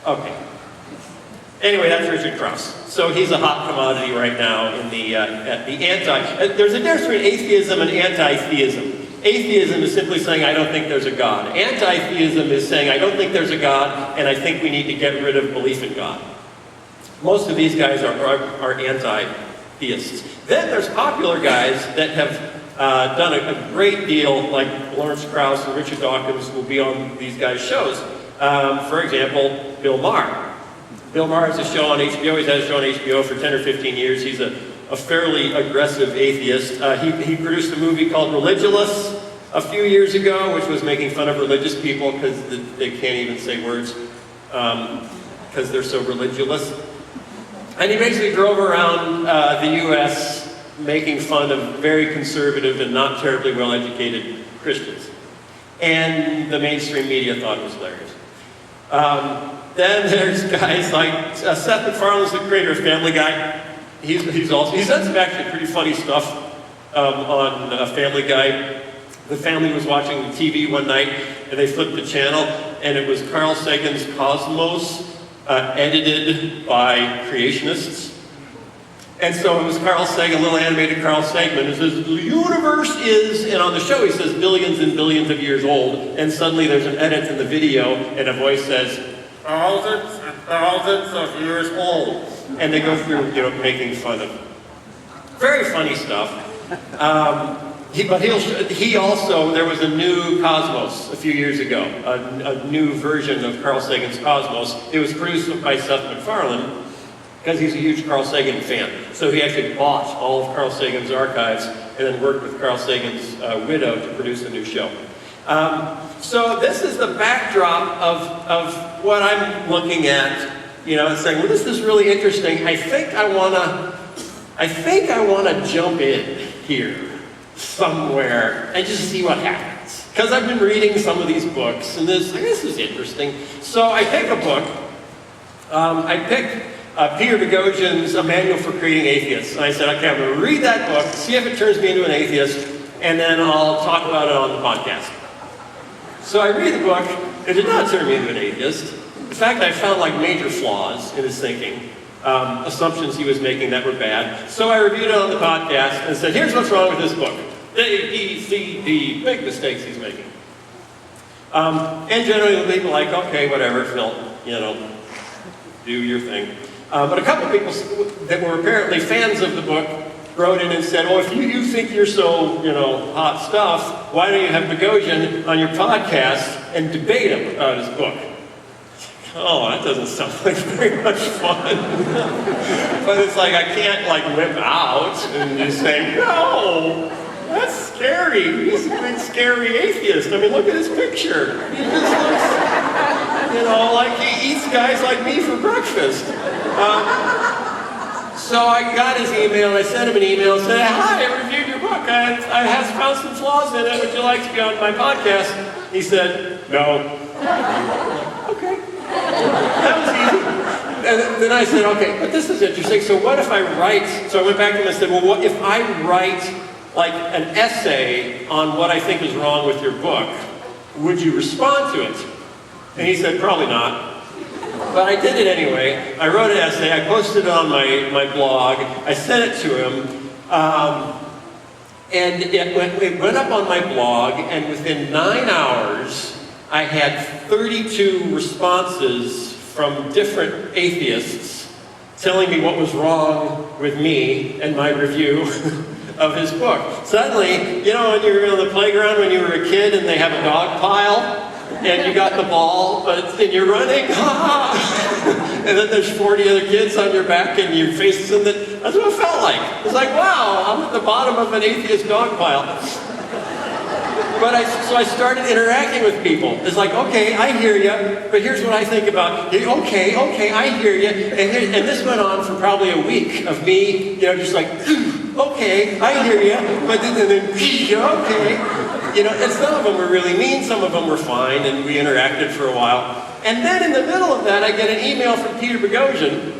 A: Okay. Anyway, that's Richard Krauss. So he's a hot commodity right now in there's a difference between atheism and anti-theism. Atheism is simply saying, I don't think there's a God. Anti-theism is saying, I don't think there's a God, and I think we need to get rid of belief in God. Most of these guys are anti-theists. Then there's popular guys that have done a great deal, like Lawrence Krauss and Richard Dawkins will be on these guys' shows. For example, Bill Maher. Bill Maher has a show on HBO. He's had a show on HBO for 10 or 15 years. He's a fairly aggressive atheist. He produced a movie called Religulous a few years ago, which was making fun of religious people because they can't even say words because they're so religious. And he basically drove around the U.S. making fun of very conservative and not terribly well-educated Christians. And the mainstream media thought it was hilarious. Then there's guys like Seth MacFarlane's the creator of Family Guy. He's done some actually pretty funny stuff on Family Guy. The family was watching TV one night, and they flipped the channel, and it was Carl Sagan's Cosmos, edited by creationists. And so it was Carl Sagan, little animated Carl Sagan, who says, the universe is, and on the show he says billions and billions of years old, and suddenly there's an edit in the video, and a voice says, thousands and thousands of years old. And they go through, making fun of it. Very funny stuff. He also, there was a new Cosmos a few years ago, a new version of Carl Sagan's Cosmos. It was produced by Seth MacFarlane, because he's a huge Carl Sagan fan. So he actually bought all of Carl Sagan's archives and then worked with Carl Sagan's widow to produce a new show. So this is the backdrop of what I'm looking at, and saying, well, this is really interesting. I think I wanna jump in here somewhere and just see what happens. Because I've been reading some of these books, and this is interesting. So I pick a book. I picked Peter Boghossian's A Manual for Creating Atheists. And I said, okay, I'm going to read that book, see if it turns me into an atheist, and then I'll talk about it on the podcast. So I read the book. It did not turn me into an atheist. In fact, I found major flaws in his thinking, assumptions he was making that were bad. So I reviewed it on the podcast and said, here's what's wrong with this book. The big mistakes he's making. And generally people are like, okay, whatever, Phil, do your thing. But a couple of people that were apparently fans of the book wrote in and said, oh, if you think you're so, hot stuff, why don't you have Boghossian on your podcast and debate him about his book? Oh, that doesn't sound like very much fun. But it's like, I can't whip out and just say, no, that's scary. He's a big scary atheist. I mean, look at his picture. He just looks, like he eats guys like me for breakfast. So I got his email, and I sent him an email and said, hi, I reviewed your book. I have found some flaws in it. Would you like to be on my podcast? He said, no. Okay. That was easy. And then I said, okay, but this is interesting. So what if I write, so I went back to him and said, well, what if I write an essay on what I think is wrong with your book? Would you respond to it? And he said, probably not. But I did it anyway. I wrote an essay, I posted it on my blog, I sent it to him. And it went up on my blog, and within 9 hours, I had 32 responses from different atheists telling me what was wrong with me and my review of his book. Suddenly, you know, when you were on the playground when you were a kid and they have a dog pile, and you got the ball, and you're running, and then there's 40 other kids on your back and your face is in the... That's what it felt like. It's like, wow, I'm at the bottom of an atheist dog pile. So I started interacting with people. It's like, okay, I hear you, but here's what I think about it. Okay, I hear you. And this went on for probably a week of me, you know, just like, okay, I hear you, but then okay. You know, and some of them were really mean, some of them were fine, and we interacted for a while. And then in the middle of that, I get an email from Peter Boghossian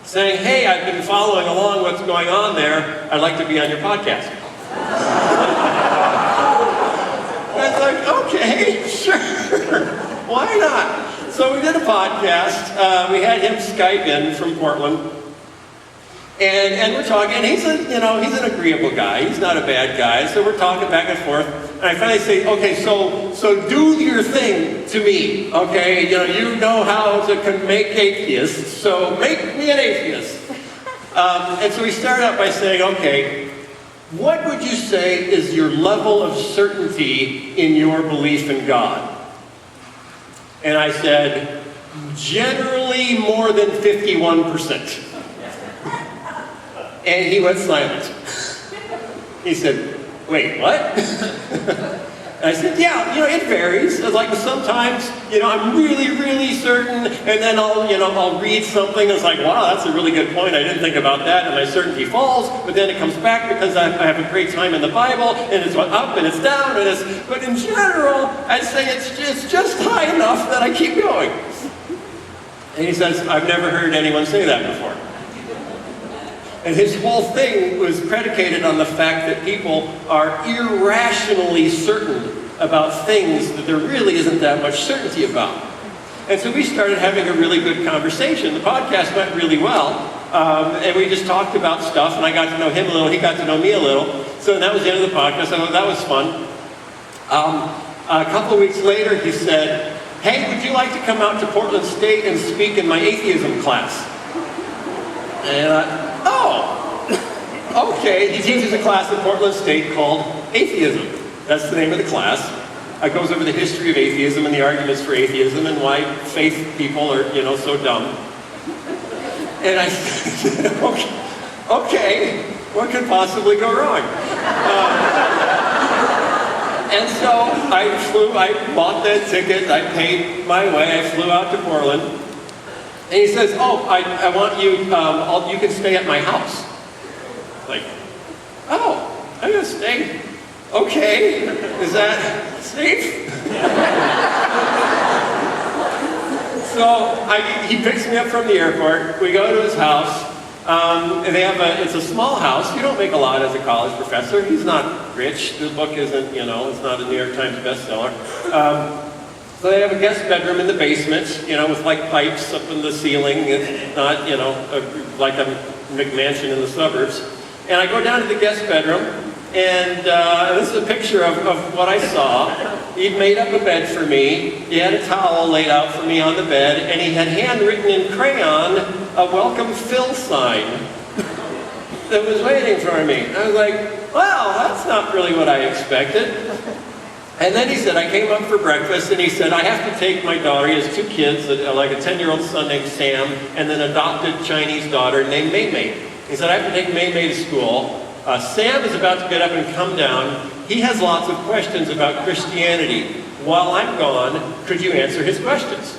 A: saying, hey, I've been following along what's going on there. I'd like to be on your podcast. I was like, okay, sure. Why not? So we did a podcast. We had him Skype in from Portland. And we're talking, and he's an agreeable guy. He's not a bad guy. So we're talking back and forth. And I finally say, okay, so do your thing to me, okay? You know how to make atheists, so make me an atheist. And so we start out by saying, okay, what would you say is your level of certainty in your belief in God? And I said, generally more than 51%. And he went silent. He said, wait, what? And I said, yeah, it varies. Like sometimes, I'm really, really certain, and then I'll read something, and it's like, wow, that's a really good point. I didn't think about that, and my certainty falls, but then it comes back because I have a great time in the Bible, and it's up and it's down, but in general, I'd say it's just high enough that I keep going. And he says, I've never heard anyone say that before. And his whole thing was predicated on the fact that people are irrationally certain about things that there really isn't that much certainty about. And so we started having a really good conversation. The podcast went really well, and we just talked about stuff, and I got to know him a little, he got to know me a little. So that was the end of the podcast. I thought that was fun. A couple of weeks later, he said, hey, would you like to come out to Portland State and speak in my atheism class? And okay. He teaches a class at Portland State called Atheism. That's the name of the class. It goes over the history of atheism and the arguments for atheism and why faith people are, so dumb. And I said, okay, what could possibly go wrong? And so I bought that ticket, I paid my way, I flew out to Portland. And he says, I want you, you can stay at my house. Like, I'm going to stay. Okay, is that safe? So he picks me up from the airport. We go to his house. And it's a small house. You don't make a lot as a college professor. He's not rich. The book isn't, it's not a New York Times bestseller. So they have a guest bedroom in the basement, with like pipes up in the ceiling. It's not, like a McMansion in the suburbs. And I go down to the guest bedroom, and this is a picture of what I saw. He'd made up a bed for me. He had a towel laid out for me on the bed, and he had handwritten in crayon a welcome Phil sign that was waiting for me. I was like, wow, that's not really what I expected. And then he said, I came up for breakfast, and he said, I have to take my daughter. He has two kids, like a 10-year-old son named Sam, and an adopted Chinese daughter named Mei Mei. He said, I have to take Mei Mei to school. Sam is about to get up and come down. He has lots of questions about Christianity. While I'm gone, could you answer his questions?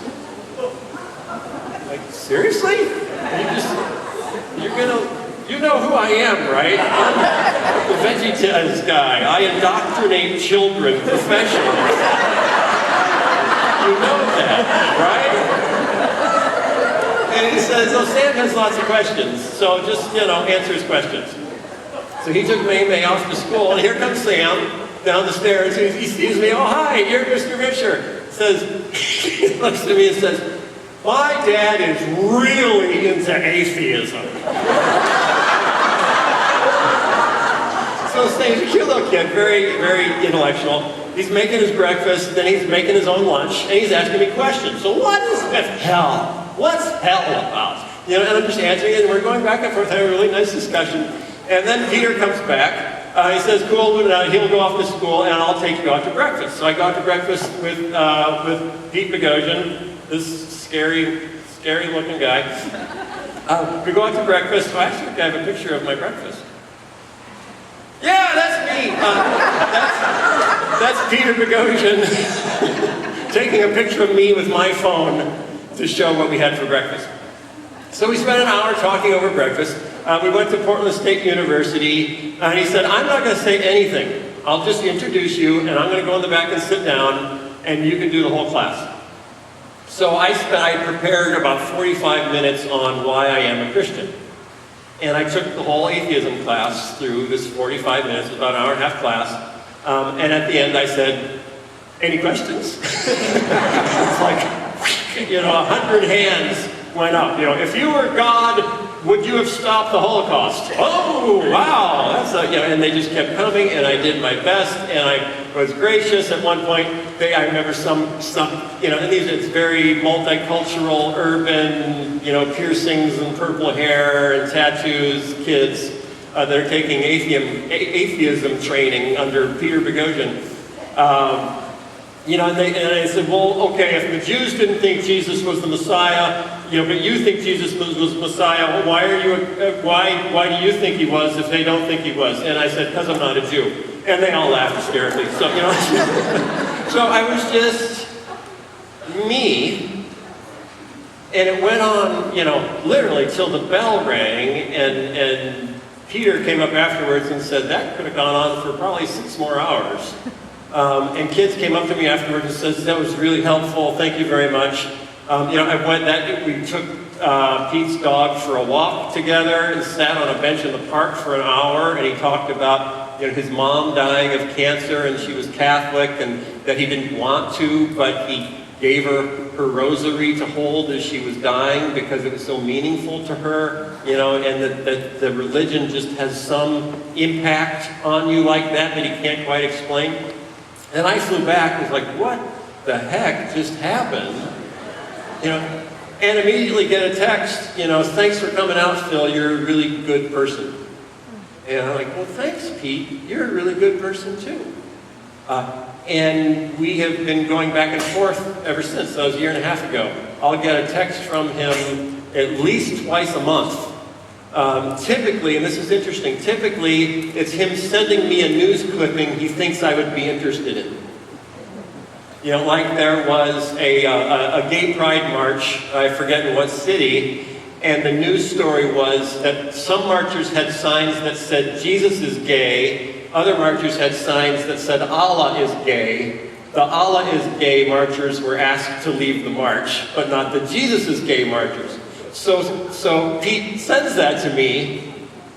A: Like, seriously? You know who I am, right? I'm the VeggieTales guy. I indoctrinate children professionally. You know that, right? And he says, Sam has lots of questions, so just, answer his questions. So he took Mei Mei off to school, and here comes Sam down the stairs. He sees me, hi, you're Mr. Risher. He looks at me and says, my dad is really into atheism. So this thing, he's a cute little kid, very, very intellectual. He's making his breakfast, then he's making his own lunch, and he's asking me questions. So what is with hell? What's hell about? You know, and I'm just answering it, and we're going back and forth, having a really nice discussion. And then Peter comes back. He says, cool, he'll go off to school, and I'll take you out to breakfast. So I go out to breakfast with Pete Boghossian, this scary-looking guy. We go out to breakfast. Oh, actually, I have a picture of my breakfast. Yeah, that's me. That's Peter Boghossian taking a picture of me with my phone to show what we had for breakfast. So we spent an hour talking over breakfast. We went to Portland State University, and he said, I'm not going to say anything. I'll just introduce you, and I'm going to go in the back and sit down, and you can do the whole class. So I prepared about 45 minutes on why I am a Christian. And I took the whole atheism class through this 45 minutes, about an hour and a half class. And at the end I said, any questions? It's like, 100 hands went up. If you were God, would you have stopped the Holocaust? Oh, wow! And they just kept coming, and I did my best, and I was gracious. At one point, I remember some, and it's very multicultural, urban, piercings and purple hair and tattoos, kids that are taking atheism training under Peter Boghossian. And I said, well, okay, if the Jews didn't think Jesus was the Messiah, but you think Jesus was Messiah, well, why do you think he was if they don't think he was? And I said, because I'm not a Jew. And they all laughed hysterically. So, so I was just me, and it went on, literally till the bell rang, and Peter came up afterwards and said, that could have gone on for probably 6 more hours. And kids came up to me afterwards and said, that was really helpful, thank you very much. We took Pete's dog for a walk together and sat on a bench in the park for an hour, and he talked about his mom dying of cancer, and she was Catholic, and that he didn't want to, but he gave her rosary to hold as she was dying because it was so meaningful to her, and that the religion just has some impact on you like that he can't quite explain. And I flew back and was like, what the heck just happened? And immediately get a text, thanks for coming out, Phil, you're a really good person. And I'm like, well, thanks, Pete, you're a really good person too. And we have been going back and forth ever since. That was a year and a half ago. I'll get a text from him at least twice a month. Typically, and this is interesting, typically it's him sending me a news clipping he thinks I would be interested in. Like there was a gay pride march, I forget in what city, and the news story was that some marchers had signs that said Jesus is gay, other marchers had signs that said Allah is gay. The Allah is gay marchers were asked to leave the march, but not the Jesus is gay marchers. So Pete sends that to me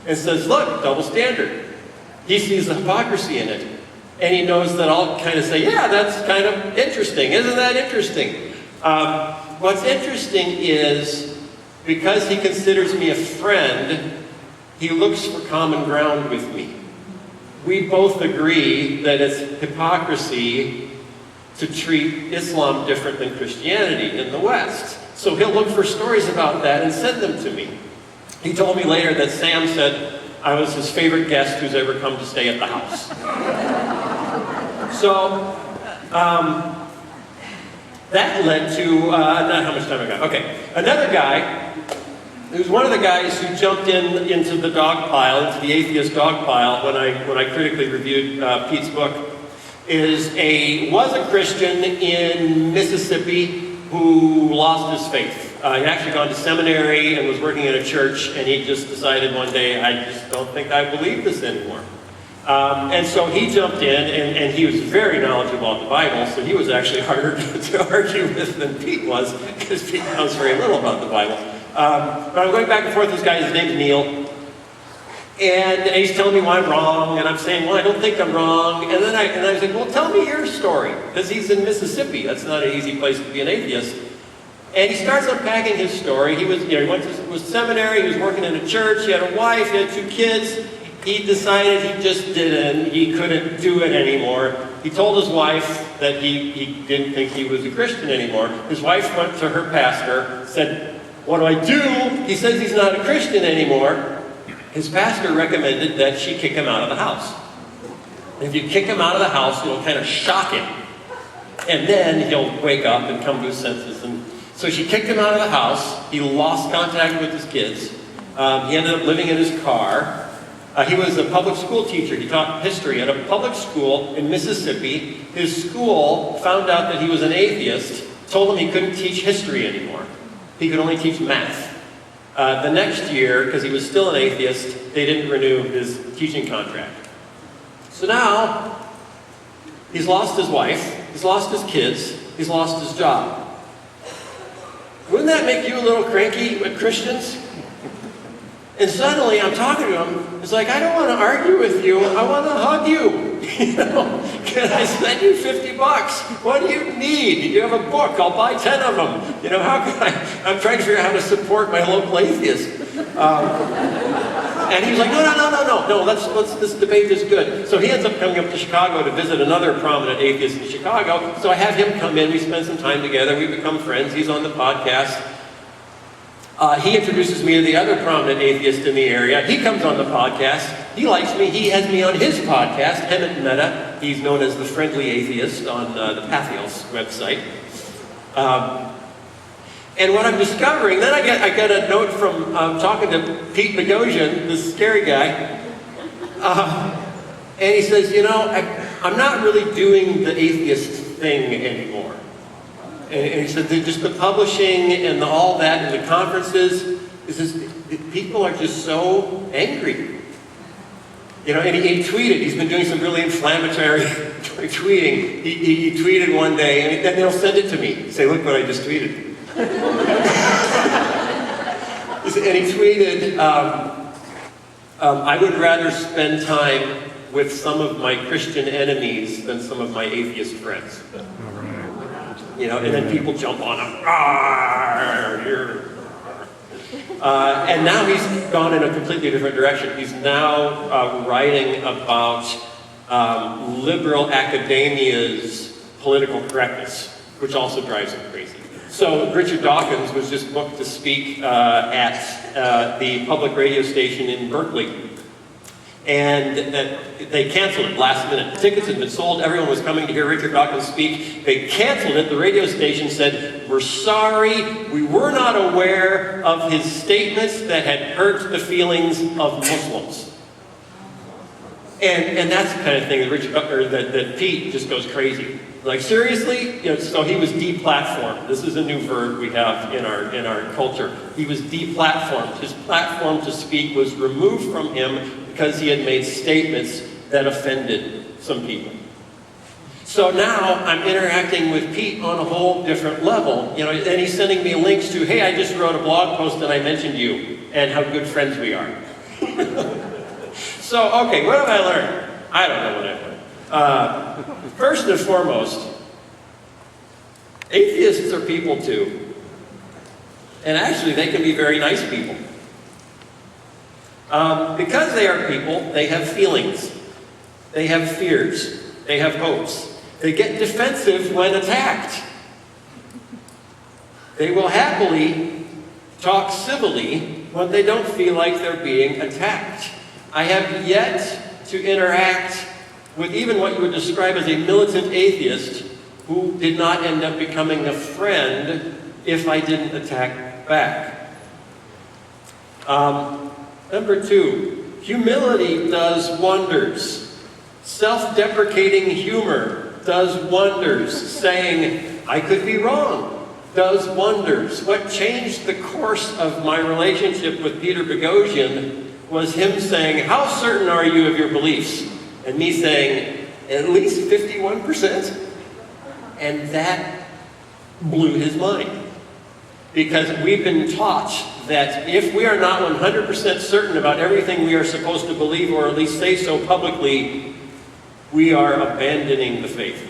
A: and says, look, double standard. He sees the hypocrisy in it. And he knows that I'll kind of say, yeah, that's kind of interesting. Isn't that interesting? What's interesting is, because he considers me a friend, he looks for common ground with me. We both agree that it's hypocrisy to treat Islam different than Christianity in the West. So he'll look for stories about that and send them to me. He told me later that Sam said I was his favorite guest who's ever come to stay at the house. So, that led to, not how much time I got. Okay, another guy, who's one of the guys who jumped into the dog pile, into the atheist dog pile when I critically reviewed Pete's book, was a Christian in Mississippi who lost his faith. He'd actually gone to seminary and was working in a church, and he just decided one day, I just don't think I believe this anymore. And so he jumped in, and he was very knowledgeable about the Bible, so he was actually harder to argue with than Pete was, because Pete knows very little about the Bible. But I'm going back and forth with this guy, his name's Neil, and he's telling me why I'm wrong, and I'm saying, well, I don't think I'm wrong, and then I was like, well, tell me your story, because he's in Mississippi. That's not an easy place to be an atheist. And he starts unpacking his story. He went to seminary, he was working in a church, he had a wife, he had 2 kids, he decided he couldn't do it anymore. He told his wife that he didn't think he was a Christian anymore. His wife went to her pastor, said, "What do I do? He says he's not a Christian anymore." His pastor recommended that she kick him out of the house. If you kick him out of the house, you'll kind of shock him. And then he'll wake up and come to his senses. And so she kicked him out of the house. He lost contact with his kids. He ended up living in his car. He was a public school teacher. He taught history at a public school in Mississippi. His school found out that he was an atheist, told him he couldn't teach history anymore. He could only teach math. The next year, because he was still an atheist, they didn't renew his teaching contract. So now, he's lost his wife, he's lost his kids, he's lost his job. Wouldn't that make you a little cranky with Christians? And suddenly I'm talking to him, it's like, I don't want to argue with you, I want to hug you. Can I send you $50? What do you need? You have a book, I'll buy 10 of them. How can I'm trying to figure out how to support my local atheist. And he was like, no, this debate is good. So he ends up coming up to Chicago to visit another prominent atheist in Chicago. So I have him come in, we spend some time together, we become friends, he's on the podcast. He introduces me to the other prominent atheist in the area. He comes on the podcast. He likes me. He has me on his podcast, Hemant Mehta. He's known as the Friendly Atheist on the Atheists website. And what I'm discovering, then I get a note from talking to Pete Boghossian, this scary guy. And he says, I'm not really doing the atheist thing anymore. And he said, just the publishing and all that and the conferences, people are just so angry. And he tweeted, he's been doing some really inflammatory tweeting. He tweeted one day, and then they'll send it to me. Say, look what I just tweeted. And he tweeted, I would rather spend time with some of my Christian enemies than some of my atheist friends. And then people jump on him. And now he's gone in a completely different direction. He's now writing about liberal academia's political correctness, which also drives him crazy. So Richard Dawkins was just booked to speak at the public radio station in Berkeley. And they canceled it last minute. The tickets had been sold. Everyone was coming to hear Richard Dawkins speak. They canceled it. The radio station said, "We're sorry. We were not aware of his statements that had hurt the feelings of Muslims." And that's the kind of thing that Pete just goes crazy. Like, seriously? So he was deplatformed. This is a new verb we have in our culture. He was deplatformed. His platform to speak was removed from him because he had made statements that offended some people. So now I'm interacting with Pete on a whole different level. And he's sending me links to, hey, I just wrote a blog post and I mentioned you and how good friends we are. So, okay, what have I learned? I don't know what I've learned. First and foremost, atheists are people too. And actually, they can be very nice people. Because they are people, they have feelings. They have fears. They have hopes. They get defensive when attacked. They will happily talk civilly when they don't feel like they're being attacked. I have yet to interact with even what you would describe as a militant atheist who did not end up becoming a friend if I didn't attack back. Number 2, humility does wonders. Self-deprecating humor does wonders. Saying, I could be wrong, does wonders. What changed the course of my relationship with Peter Boghossian was him saying, how certain are you of your beliefs? And me saying, at least 51%. And that blew his mind. Because we've been taught that if we are not 100% certain about everything we are supposed to believe, or at least say so publicly, we are abandoning the faith.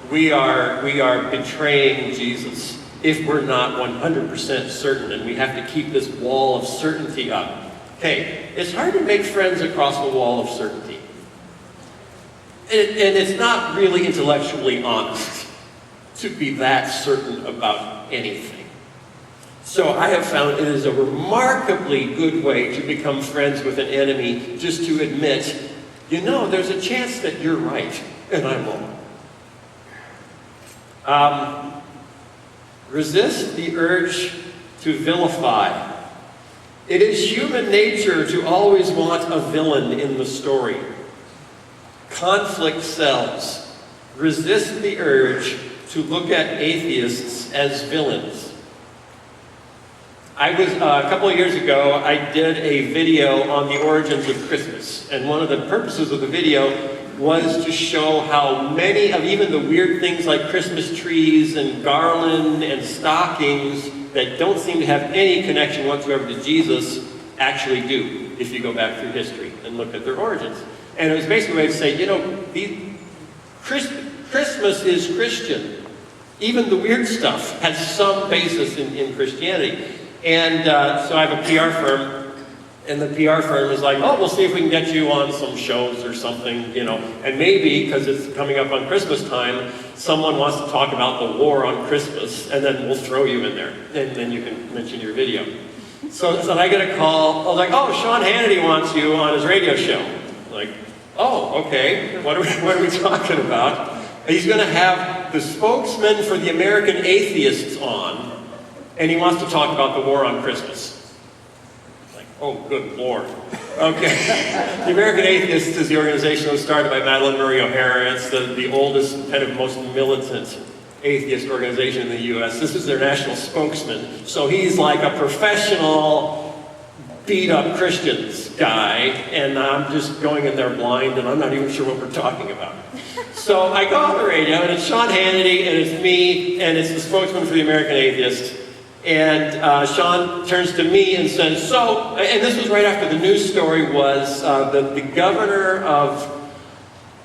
A: We are betraying Jesus if we're not 100% certain, and we have to keep this wall of certainty up. Okay, it's hard to make friends across the wall of certainty. And it's not really intellectually honest to be that certain about anything. So I have found it is a remarkably good way to become friends with an enemy, just to admit, you know, there's a chance that you're right and I'm wrong. Resist the urge to vilify. It is human nature to always want a villain in the story. Conflict sells. Resist the urge to look at atheists as villains. I was, a couple of years ago, I did a video on the origins of Christmas. And one of the purposes of the video was to show how many of even the weird things like Christmas trees and garland and stockings that don't seem to have any connection whatsoever to Jesus actually do, if you go back through history and look at their origins. And it was basically a way to say, you know, Christmas is Christian. Even the weird stuff has some basis in Christianity. And so I have a PR firm, and the PR firm is like, oh, we'll see if we can get you on some shows or something, you know. And maybe, because it's coming up on Christmas time, someone wants to talk about the war on Christmas, and then we'll throw you in there, and then you can mention your video. So I get a call, I was like, oh, Sean Hannity wants you on his radio show. Like, oh, okay, what are we talking about? He's going to have the spokesman for the American Atheists on, and he wants to talk about the war on Christmas. Like, oh, good Lord. Okay. The American Atheists is the organization that was started by Madeleine Murray O'Hara. It's the oldest, kind of most militant atheist organization in the U.S. This is their national spokesman. So he's like a professional, beat-up Christians guy, and I'm just going in there blind, and I'm not even sure what we're talking about. So I go on the radio, and it's Sean Hannity, and it's me, and it's the spokesman for the American Atheists. And Sean turns to me and says, so, and this was right after the news story was the governor of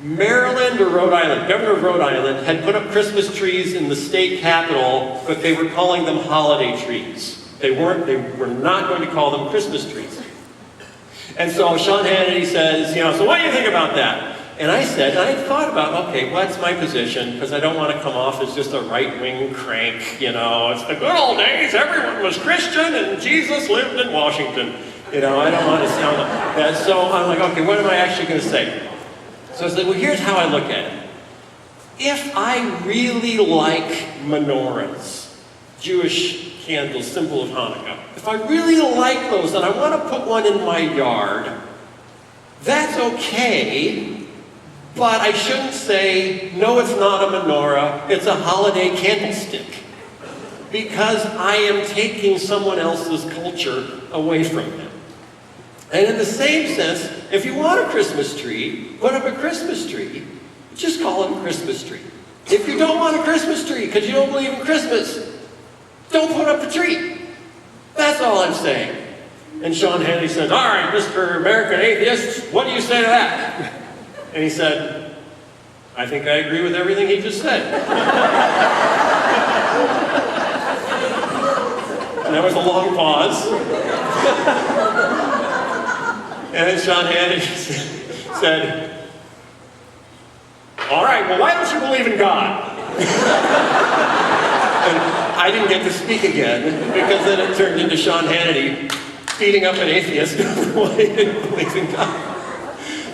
A: Maryland or Rhode Island, governor of Rhode Island, had put up Christmas trees in the state capitol, but they were calling them holiday trees. They were not going to call them Christmas trees. And so Sean Hannity says, you know, so what do you think about that? And I said, and I thought about, okay, what's my position? Because I don't want to come off as just a right-wing crank, you know. It's the good old days, everyone was Christian, and Jesus lived in Washington. You know, I don't want to sound like that. So I'm like, okay, what am I actually going to say? So I said, well, here's how I look at it. If I really like menorahs, Jewish candles, symbol of Hanukkah, if I really like those and I want to put one in my yard, that's okay. But I shouldn't say, no, it's not a menorah, it's a holiday candlestick. Because I am taking someone else's culture away from them. And in the same sense, if you want a Christmas tree, put up a Christmas tree, just call it a Christmas tree. If you don't want a Christmas tree because you don't believe in Christmas, don't put up a tree. That's all I'm saying. And Sean Hannity says, all right, Mr. American Atheist, what do you say to that? And he said, I think I agree with everything he just said. And there was a long pause. And then Sean Hannity said, all right, well, why don't you believe in God? And I didn't get to speak again, because then it turned into Sean Hannity beating up an atheist for why he didn't believe in God.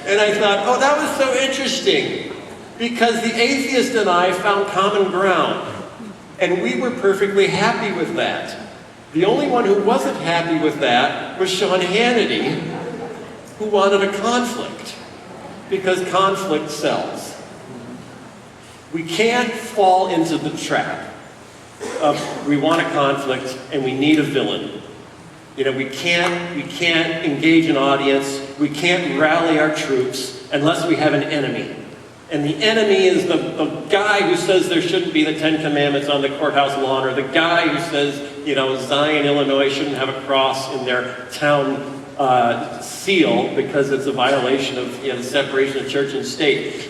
A: And I thought, oh, that was so interesting, because the atheist and I found common ground, and we were perfectly happy with that. The only one who wasn't happy with that was Sean Hannity, who wanted a conflict, because conflict sells. We can't fall into the trap of we want a conflict and we need a villain. You know, we can't engage an audience, we can't rally our troops unless we have an enemy. And the enemy is the guy who says there shouldn't be the Ten Commandments on the courthouse lawn, or the guy who says, you know, Zion, Illinois shouldn't have a cross in their town seal because it's a violation of, you know, the separation of church and state.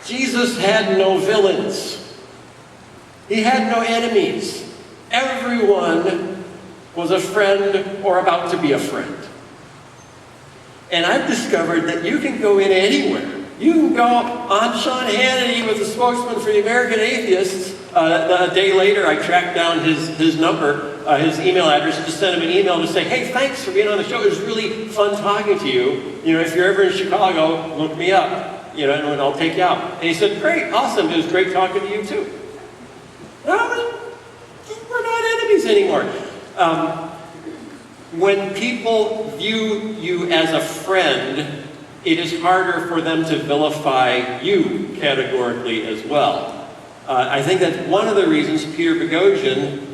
A: Jesus had no villains. He had no enemies. Everyone was a friend or about to be a friend. And I've discovered that you can go in anywhere. You can go on Sean Hannity with the spokesman for the American Atheists. A day later, I tracked down his number, his email address, and just sent him an email to say, hey, thanks for being on the show. It was really fun talking to you. You know, if you're ever in Chicago, look me up, you know, and I'll take you out. And he said, great, awesome. It was great talking to you, too. No, we're not enemies anymore. When people view you as a friend, it is harder for them to vilify you categorically as well. I think that's one of the reasons Peter Boghossian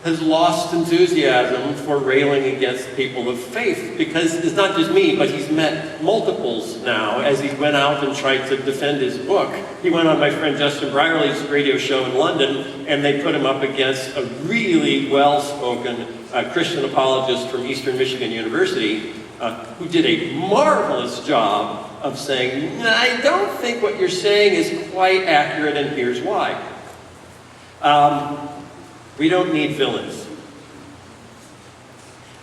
A: has lost enthusiasm for railing against people of faith, because it's not just me, but he's met multiples now as he went out and tried to defend his book. He went on my friend Justin Brierley's radio show in London, and they put him up against a really well-spoken Christian apologist from Eastern Michigan University, who did a marvelous job of saying, I don't think what you're saying is quite accurate, and here's why. We don't need villains.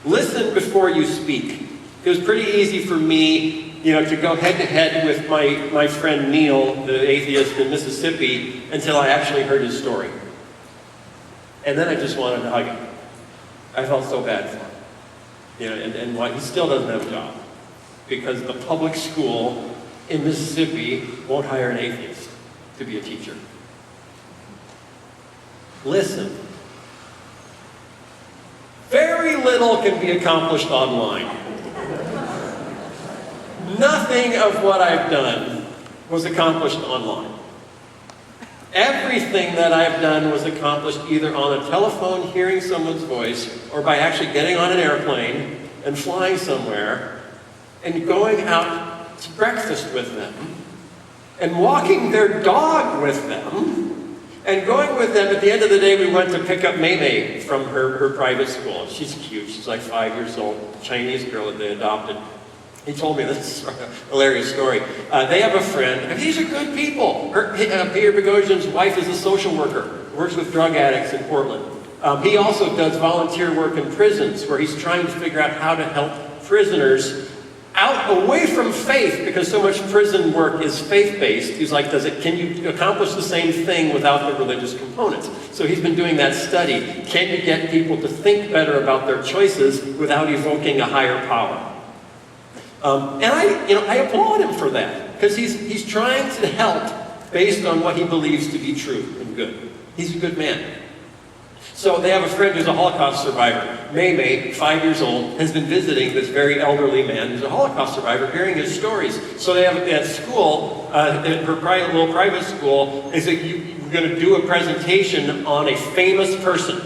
A: Listen before you speak. It was pretty easy for me, you know, to go head-to-head with my friend Neil, the atheist in Mississippi, until I actually heard his story. And then I just wanted to hug him. I felt so bad for him. You know, and why he still doesn't have a job. Because the public school in Mississippi won't hire an atheist to be a teacher. Listen. Very little can be accomplished online. Nothing of what I've done was accomplished online. Everything that I've done was accomplished either on a telephone hearing someone's voice, or by actually getting on an airplane and flying somewhere and going out to breakfast with them and walking their dog with them and going with them. At the end of the day, we went to pick up Mei from her private school. She's cute. She's like 5 years old, Chinese girl that they adopted. He told me this hilarious story. They have a friend, and these are good people. Peter Boghossian's wife is a social worker, works with drug addicts in Portland. He also does volunteer work in prisons, where he's trying to figure out how to help prisoners out away from faith, because so much prison work is faith-based. He's like, can you accomplish the same thing without the religious components? So he's been doing that study. Can you get people to think better about their choices without evoking a higher power? And I applaud him for that, because he's trying to help based on what he believes to be true and good. He's a good man. So they have a friend who's a Holocaust survivor. Mei, 5 years old, has been visiting this very elderly man who's a Holocaust survivor, hearing his stories. So they have at school, in her little private school, is that you're going to do a presentation on a famous person.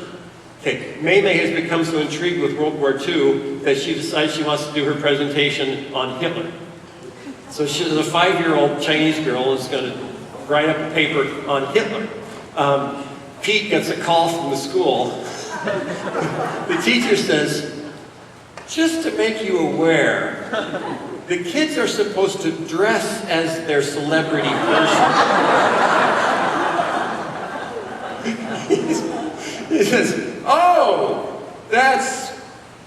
A: Okay, Mei has become so intrigued with World War II that she decides she wants to do her presentation on Hitler. So she, as a 5-year-old Chinese girl, is going to write up a paper on Hitler. Pete gets a call from the school. The teacher says, just to make you aware, the kids are supposed to dress as their celebrity person. He says, oh, that's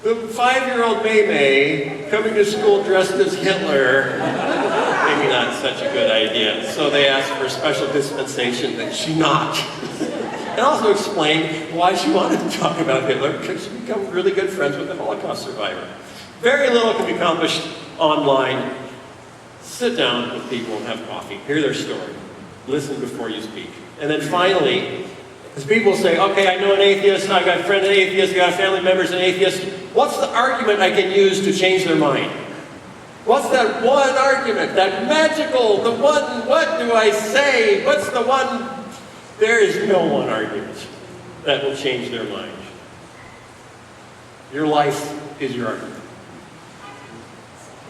A: the 5-year-old Mei coming to school dressed as Hitler. Maybe not such a good idea. So they asked for a special dispensation that she not. And also explained why she wanted to talk about Hitler, because she became really good friends with the Holocaust survivor. Very little can be accomplished online. Sit down with people and have coffee. Hear their story. Listen before you speak. And then finally, as people say, okay, I know an atheist, I've got a friend an atheist, I've got a family member's an atheist, what's the argument I can use to change their mind? What's that one argument, that magical, the one, what do I say, what's the one? There is no one argument that will change their mind. Your life is your argument.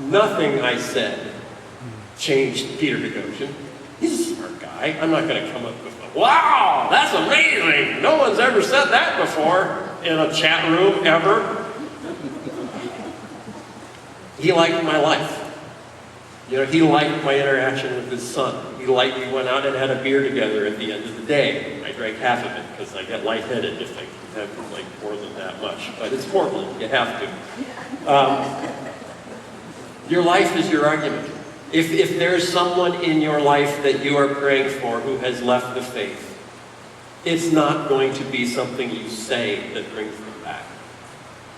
A: Nothing I said changed Peter Boghossian. He's a smart guy. I'm not going to come up with wow, that's amazing! No one's ever said that before in a chat room, ever. He liked my life. You know, he liked my interaction with his son. He liked we went out and had a beer together at the end of the day. I drank half of it because I get lightheaded if I have like more than that much. But it's Portland, you have to. Your life is your argument. If there's someone in your life that you are praying for who has left the faith, it's not going to be something you say that brings them back.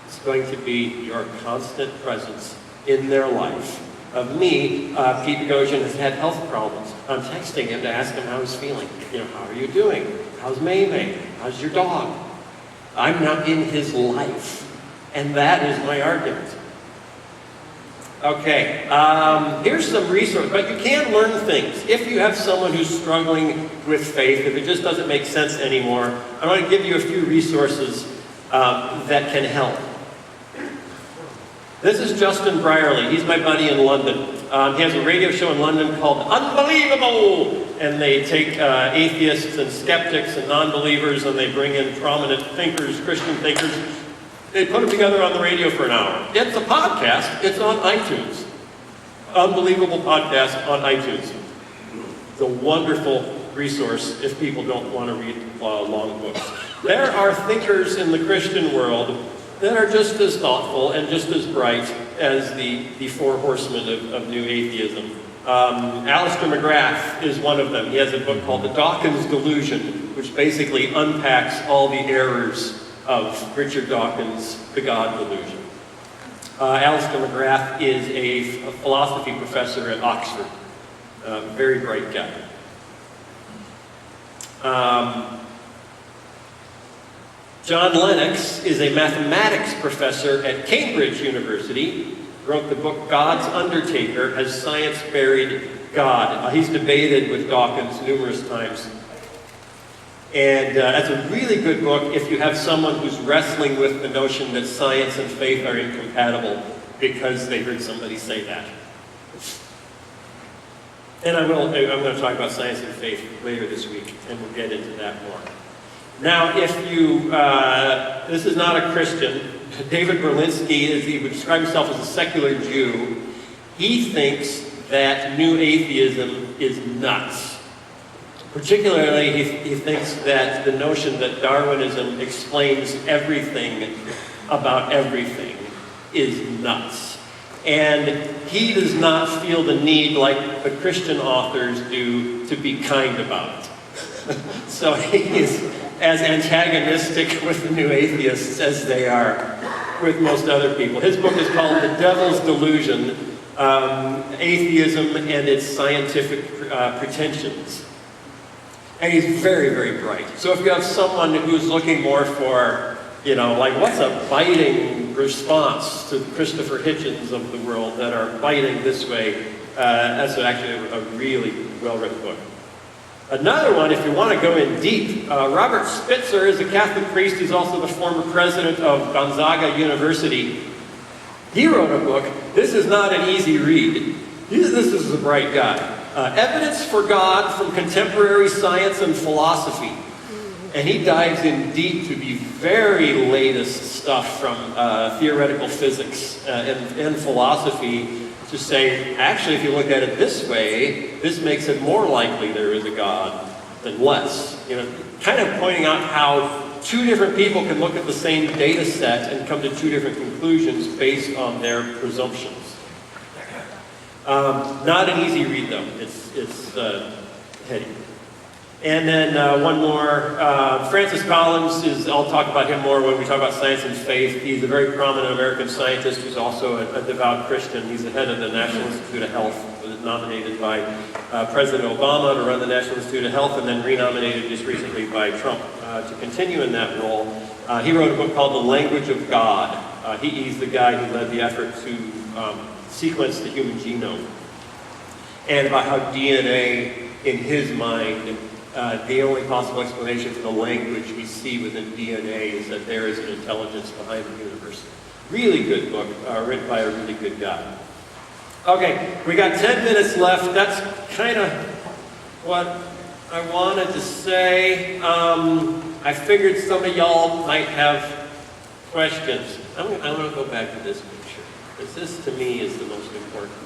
A: It's going to be your constant presence in their life. Of me, Pete Gogin has had health problems. I'm texting him to ask him how he's feeling. You know, how are you doing? How's May? How's your dog? I'm not in his life. And that is my argument. Okay, here's some resources, but you can learn things. If you have someone who's struggling with faith, if it just doesn't make sense anymore, I want to give you a few resources that can help. This is Justin Brierley. He's my buddy in London. He has a radio show in London called Unbelievable! And they take atheists and skeptics and non-believers and they bring in prominent thinkers, Christian thinkers. They put them together on the radio for an hour. It's a podcast. It's on iTunes. Unbelievable podcast on iTunes. It's a wonderful resource if people don't want to read long books. There are thinkers in the Christian world that are just as thoughtful and just as bright as the four horsemen of New Atheism. Alistair McGrath is one of them. He has a book called The Dawkins Delusion, which basically unpacks all the errors of Richard Dawkins' The God Delusion. Alistair McGrath is a philosophy professor at Oxford. Very bright guy. John Lennox is a mathematics professor at Cambridge University. Wrote the book God's Undertaker, Has Science Buried God? He's debated with Dawkins numerous times. And that's a really good book if you have someone who's wrestling with the notion that science and faith are incompatible because they heard somebody say that. And I'm going to talk about science and faith later this week, and we'll get into that more. Now, if you, this is not a Christian, David Berlinski, he would describe himself as a secular Jew. He thinks that New Atheism is nuts. Particularly, he thinks that the notion that Darwinism explains everything about everything is nuts. And he does not feel the need, like the Christian authors do, to be kind about it. So he is as antagonistic with the New Atheists as they are with most other people. His book is called The Devil's Delusion, Atheism and Its Scientific Pretensions. And he's very, very bright. So if you have someone who's looking more for, you know, like what's a biting response to the Christopher Hitchens of the world that are biting this way, that's actually a really well-written book. Another one, if you want to go in deep, Robert Spitzer is a Catholic priest. He's also the former president of Gonzaga University. He wrote a book. This is not an easy read. This is a bright guy. Evidence for God from Contemporary Science and Philosophy. And he dives in deep to the very latest stuff from theoretical physics and philosophy to say, actually, if you look at it this way, this makes it more likely there is a God than less. You know, kind of pointing out how two different people can look at the same data set and come to two different conclusions based on their presumptions. Not an easy read, though. It's heady. And then one more. Francis Collins I'll talk about him more when we talk about science and faith. He's a very prominent American scientist who's also a devout Christian. He's the head of the National Institute of Health, was nominated by President Obama to run the National Institute of Health, and then renominated just recently by Trump to continue in that role. He wrote a book called The Language of God. He's the guy who led the effort to sequence the human genome, and about how DNA, in his mind, the only possible explanation for the language we see within DNA is that there is an intelligence behind the universe. Really good book, written by a really good guy. Okay, we got 10 minutes left. That's kind of what I wanted to say. I figured some of y'all might have questions. I'm going to go back to this picture, because this, to me, is the most important.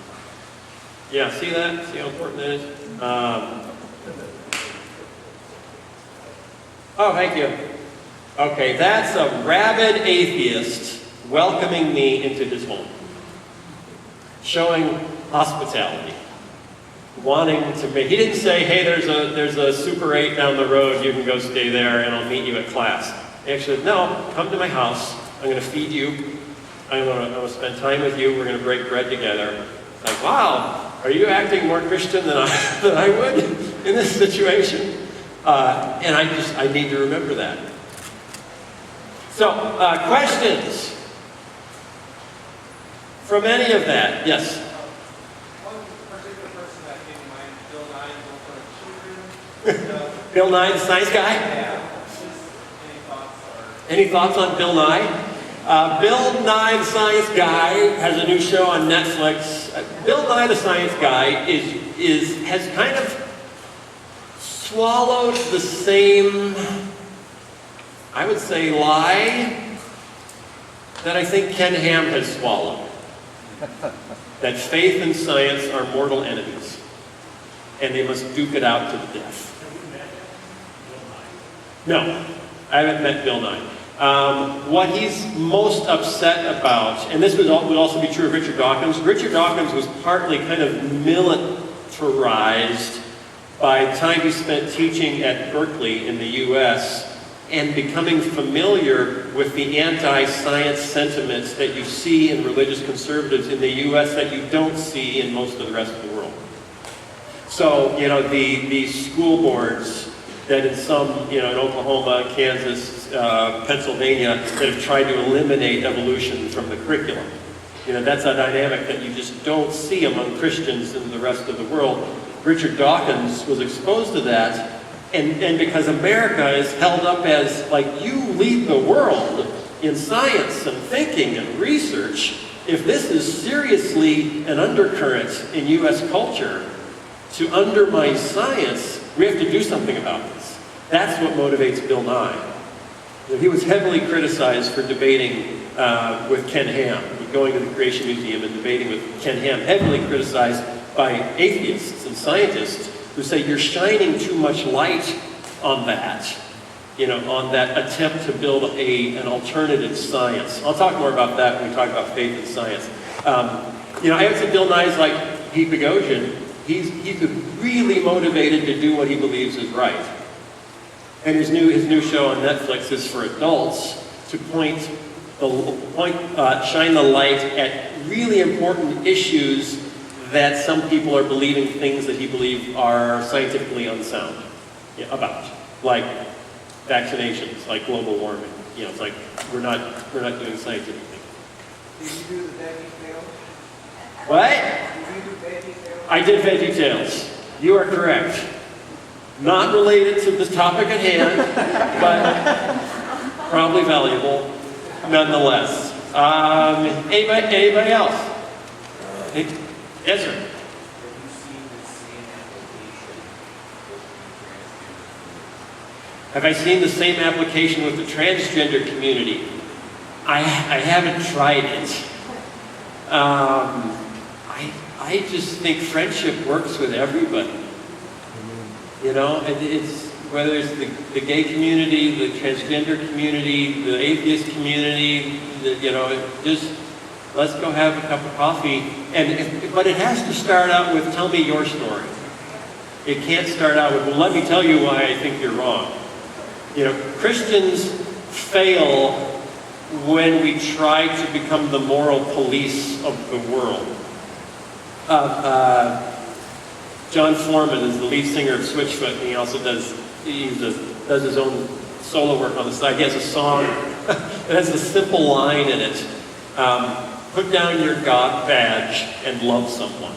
A: Yeah, see that? See how important that is? Oh, thank you. Okay, that's a rabid atheist welcoming me into his home. Showing hospitality. Wanting to make, he didn't say, hey, there's a Super 8 down the road, you can go stay there and I'll meet you at class. He actually said, no, come to my house, I'm going to feed you, I'm going to spend time with you, we're going to break bread together. Like, wow, are you acting more Christian than I would in this situation? And I need to remember that. So, questions from any of that? Yes?
C: One particular person that came to mind, Bill Nye, one of the children.
A: Bill Nye, the science guy?
C: Yeah. Just any thoughts?
A: Any thoughts on Bill Nye? Bill Nye, the science guy, has a new show on Netflix. Bill Nye, the science guy, has kind of swallowed the same, I would say, lie that I think Ken Ham has swallowed. That faith and science are mortal enemies, and they must duke it out to the death. No, I haven't met Bill Nye. What he's most upset about, and this would also be true of Richard Dawkins. Richard Dawkins was partly kind of militarized by the time he spent teaching at Berkeley in the U.S. and becoming familiar with the anti-science sentiments that you see in religious conservatives in the U.S. that you don't see in most of the rest of the world. So, the school boards that in some, in Oklahoma, Kansas, Pennsylvania, that have tried to eliminate evolution from the curriculum. That's a dynamic that you just don't see among Christians in the rest of the world. Richard Dawkins was exposed to that, and because America is held up as, like, you lead the world in science and thinking and research, if this is seriously an undercurrent in U.S. culture to undermine science, we have to do something about this. That's what motivates Bill Nye. He was heavily criticized for debating with Ken Ham, going to the Creation Museum and debating with Ken Ham, heavily criticized by atheists and scientists who say you're shining too much light on that, on that attempt to build an alternative science. I'll talk more about that when we talk about faith and science. I would say Bill Nye's like Pete Boghossian. He's really motivated to do what he believes is right. And his new show on Netflix is for adults to shine the light at really important issues that some people are believing things that he believes are scientifically unsound about, like vaccinations, like global warming. It's like we're not doing scientific things.
C: Did you do the veggie tales?
A: What?
C: Did you do veggie tales?
A: I did Veggie Tales. You are correct. Not related to the topic at hand, but probably valuable nonetheless. Anybody else? Yes, sir. Have I seen the same application with the transgender community? I haven't tried it. I just think friendship works with everybody. It's whether it's the gay community, the transgender community, the atheist community, just let's go have a cup of coffee. But it has to start out with, tell me your story. It can't start out with, well, let me tell you why I think you're wrong. Christians fail when we try to become the moral police of the world. John Foreman is the lead singer of Switchfoot, and he also does his own solo work on the side. He has a song that has a simple line in it. Put down your God badge and love someone.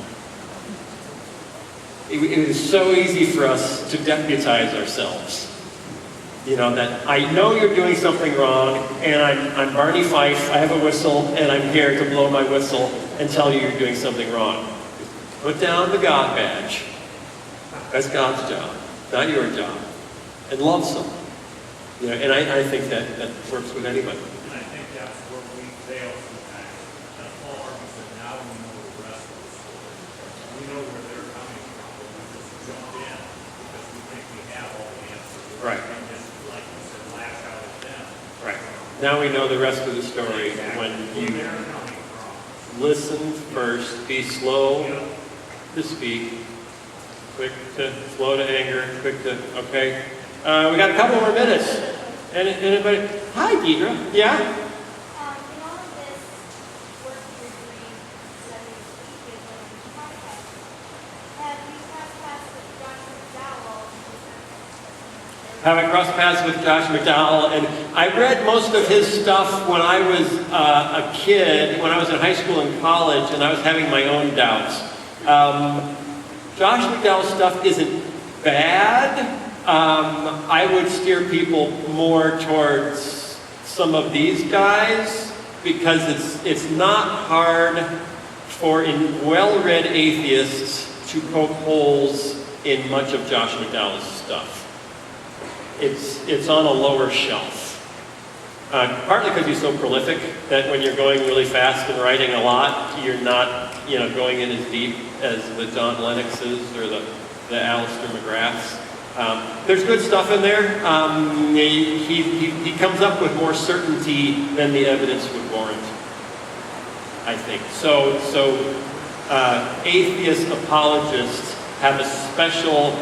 A: It is so easy for us to deputize ourselves. That I know you're doing something wrong, and I'm Barney Fife, I have a whistle, and I'm here to blow my whistle and tell you you're doing something wrong. Put down the God badge. That's God's job, not your job. And love someone. And I think that works with anybody.
D: And I think that's where we fail sometimes. And Paul argues that now we know the rest of the story. We know where they're coming from, but we just jump in because we think we have all the answers.
A: Right.
D: And just like
A: Now we know the rest of the story. When you
D: Where they're coming from.
A: listen first, be slow to speak, slow to anger, quick to, okay. We got a couple more minutes. Anybody? Hi, Deidre. Yeah?
E: In all of this work you're doing, studying atheism and podcast, have you crossed paths with Josh McDowell?
A: Have I crossed paths with Josh McDowell? And I read most of his stuff when I was a kid, when I was in high school and college, and I was having my own doubts. Josh McDowell's stuff isn't bad. I would steer people more towards some of these guys because it's not hard for well-read atheists to poke holes in much of Josh McDowell's stuff. It's on a lower shelf. Partly because he's so prolific that when you're going really fast and writing a lot, you're not going in as deep as the John Lennoxes or the Alistair McGraths. There's good stuff in there. He comes up with more certainty than the evidence would warrant, I think. So atheist apologists have a special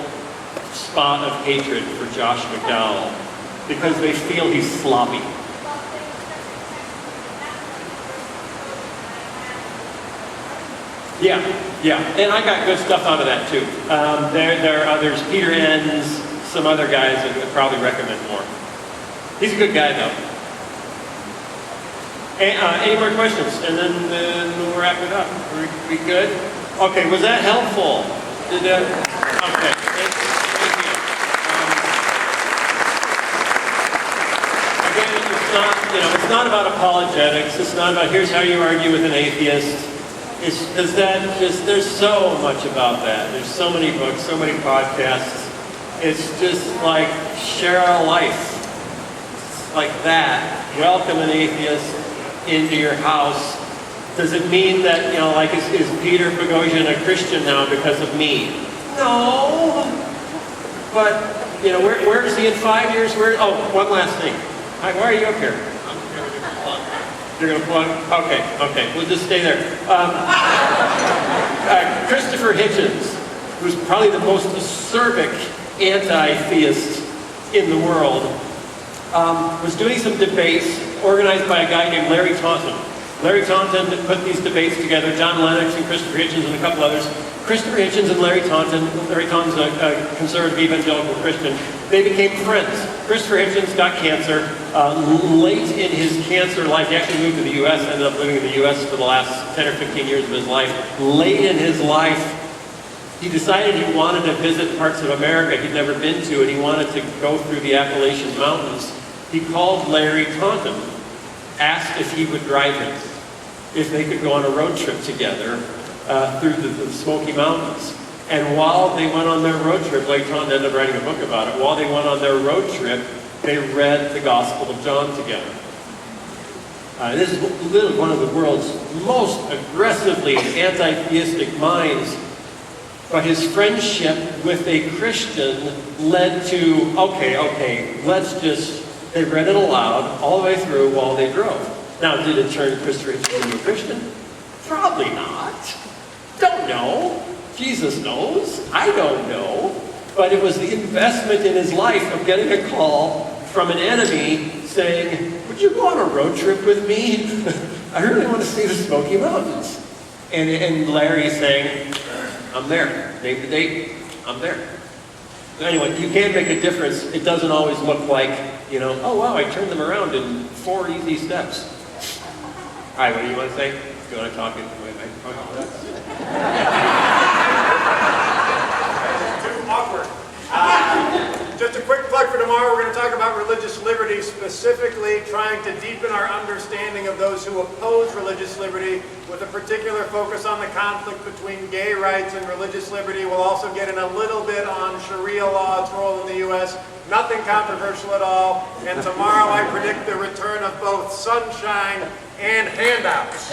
A: spot of hatred for Josh McDowell because they feel he's sloppy. Yeah, and I got good stuff out of that too. There are others, Peter Enns, some other guys that would probably recommend more. He's a good guy though. Any more questions? And then we'll wrap it up. We good? Okay, was that helpful? Okay, thank you. Again, it's not about apologetics. It's not about here's how you argue with an atheist. It's because there's so much about that. There's so many books, so many podcasts. It's just like share our life. It's like that. Welcome an atheist into your house. Does it mean that, is Peter Boghossian a Christian now because of me? No. But, where is he in 5 years? One last thing. Hi, why are you up here? You're going to plug? Okay. We'll just stay there. Christopher Hitchens, who's probably the most acerbic anti-theist in the world, was doing some debates organized by a guy named Larry Taunton. Larry Taunton put these debates together, John Lennox and Christopher Hitchens and a couple others. Christopher Hitchens and Larry Taunton's a conservative evangelical Christian. They became friends. Christopher Hitchens got cancer. Late in his cancer life, he actually moved to the U.S., ended up living in the U.S. for the last 10 or 15 years of his life. Late in his life, he decided he wanted to visit parts of America he'd never been to, and he wanted to go through the Appalachian Mountains. He called Larry Taunton, asked if he would drive him, if they could go on a road trip together through the Smoky Mountains. And while they went on their road trip, Larry Taunton ended up writing a book about it, while they went on their road trip, they read the Gospel of John together. This is one of the world's most aggressively anti-theistic minds, but his friendship with a Christian led to, they read it aloud all the way through while they drove. Now, did it turn Christopher Hitchens into a Christian? Probably not. Don't know. Jesus knows. I don't know. But it was the investment in his life of getting a call from an enemy saying, would you go on a road trip with me? I really want to see the Smoky Mountains. And Larry saying, I'm there. Name the date. I'm there. Anyway, you can make a difference. It doesn't always look like, oh wow, I turned them around in 4 easy steps. All right, what do you want to say? Do you want to talk into my microphone?
F: Too awkward. Just a quick plug for tomorrow. We're going to talk about religious liberty, specifically trying to deepen our understanding of those who oppose religious liberty, with a particular focus on the conflict between gay rights and religious liberty. We'll also get in a little bit on Sharia law, its role in the U.S. Nothing controversial at all. And tomorrow I predict the return of both sunshine and handouts.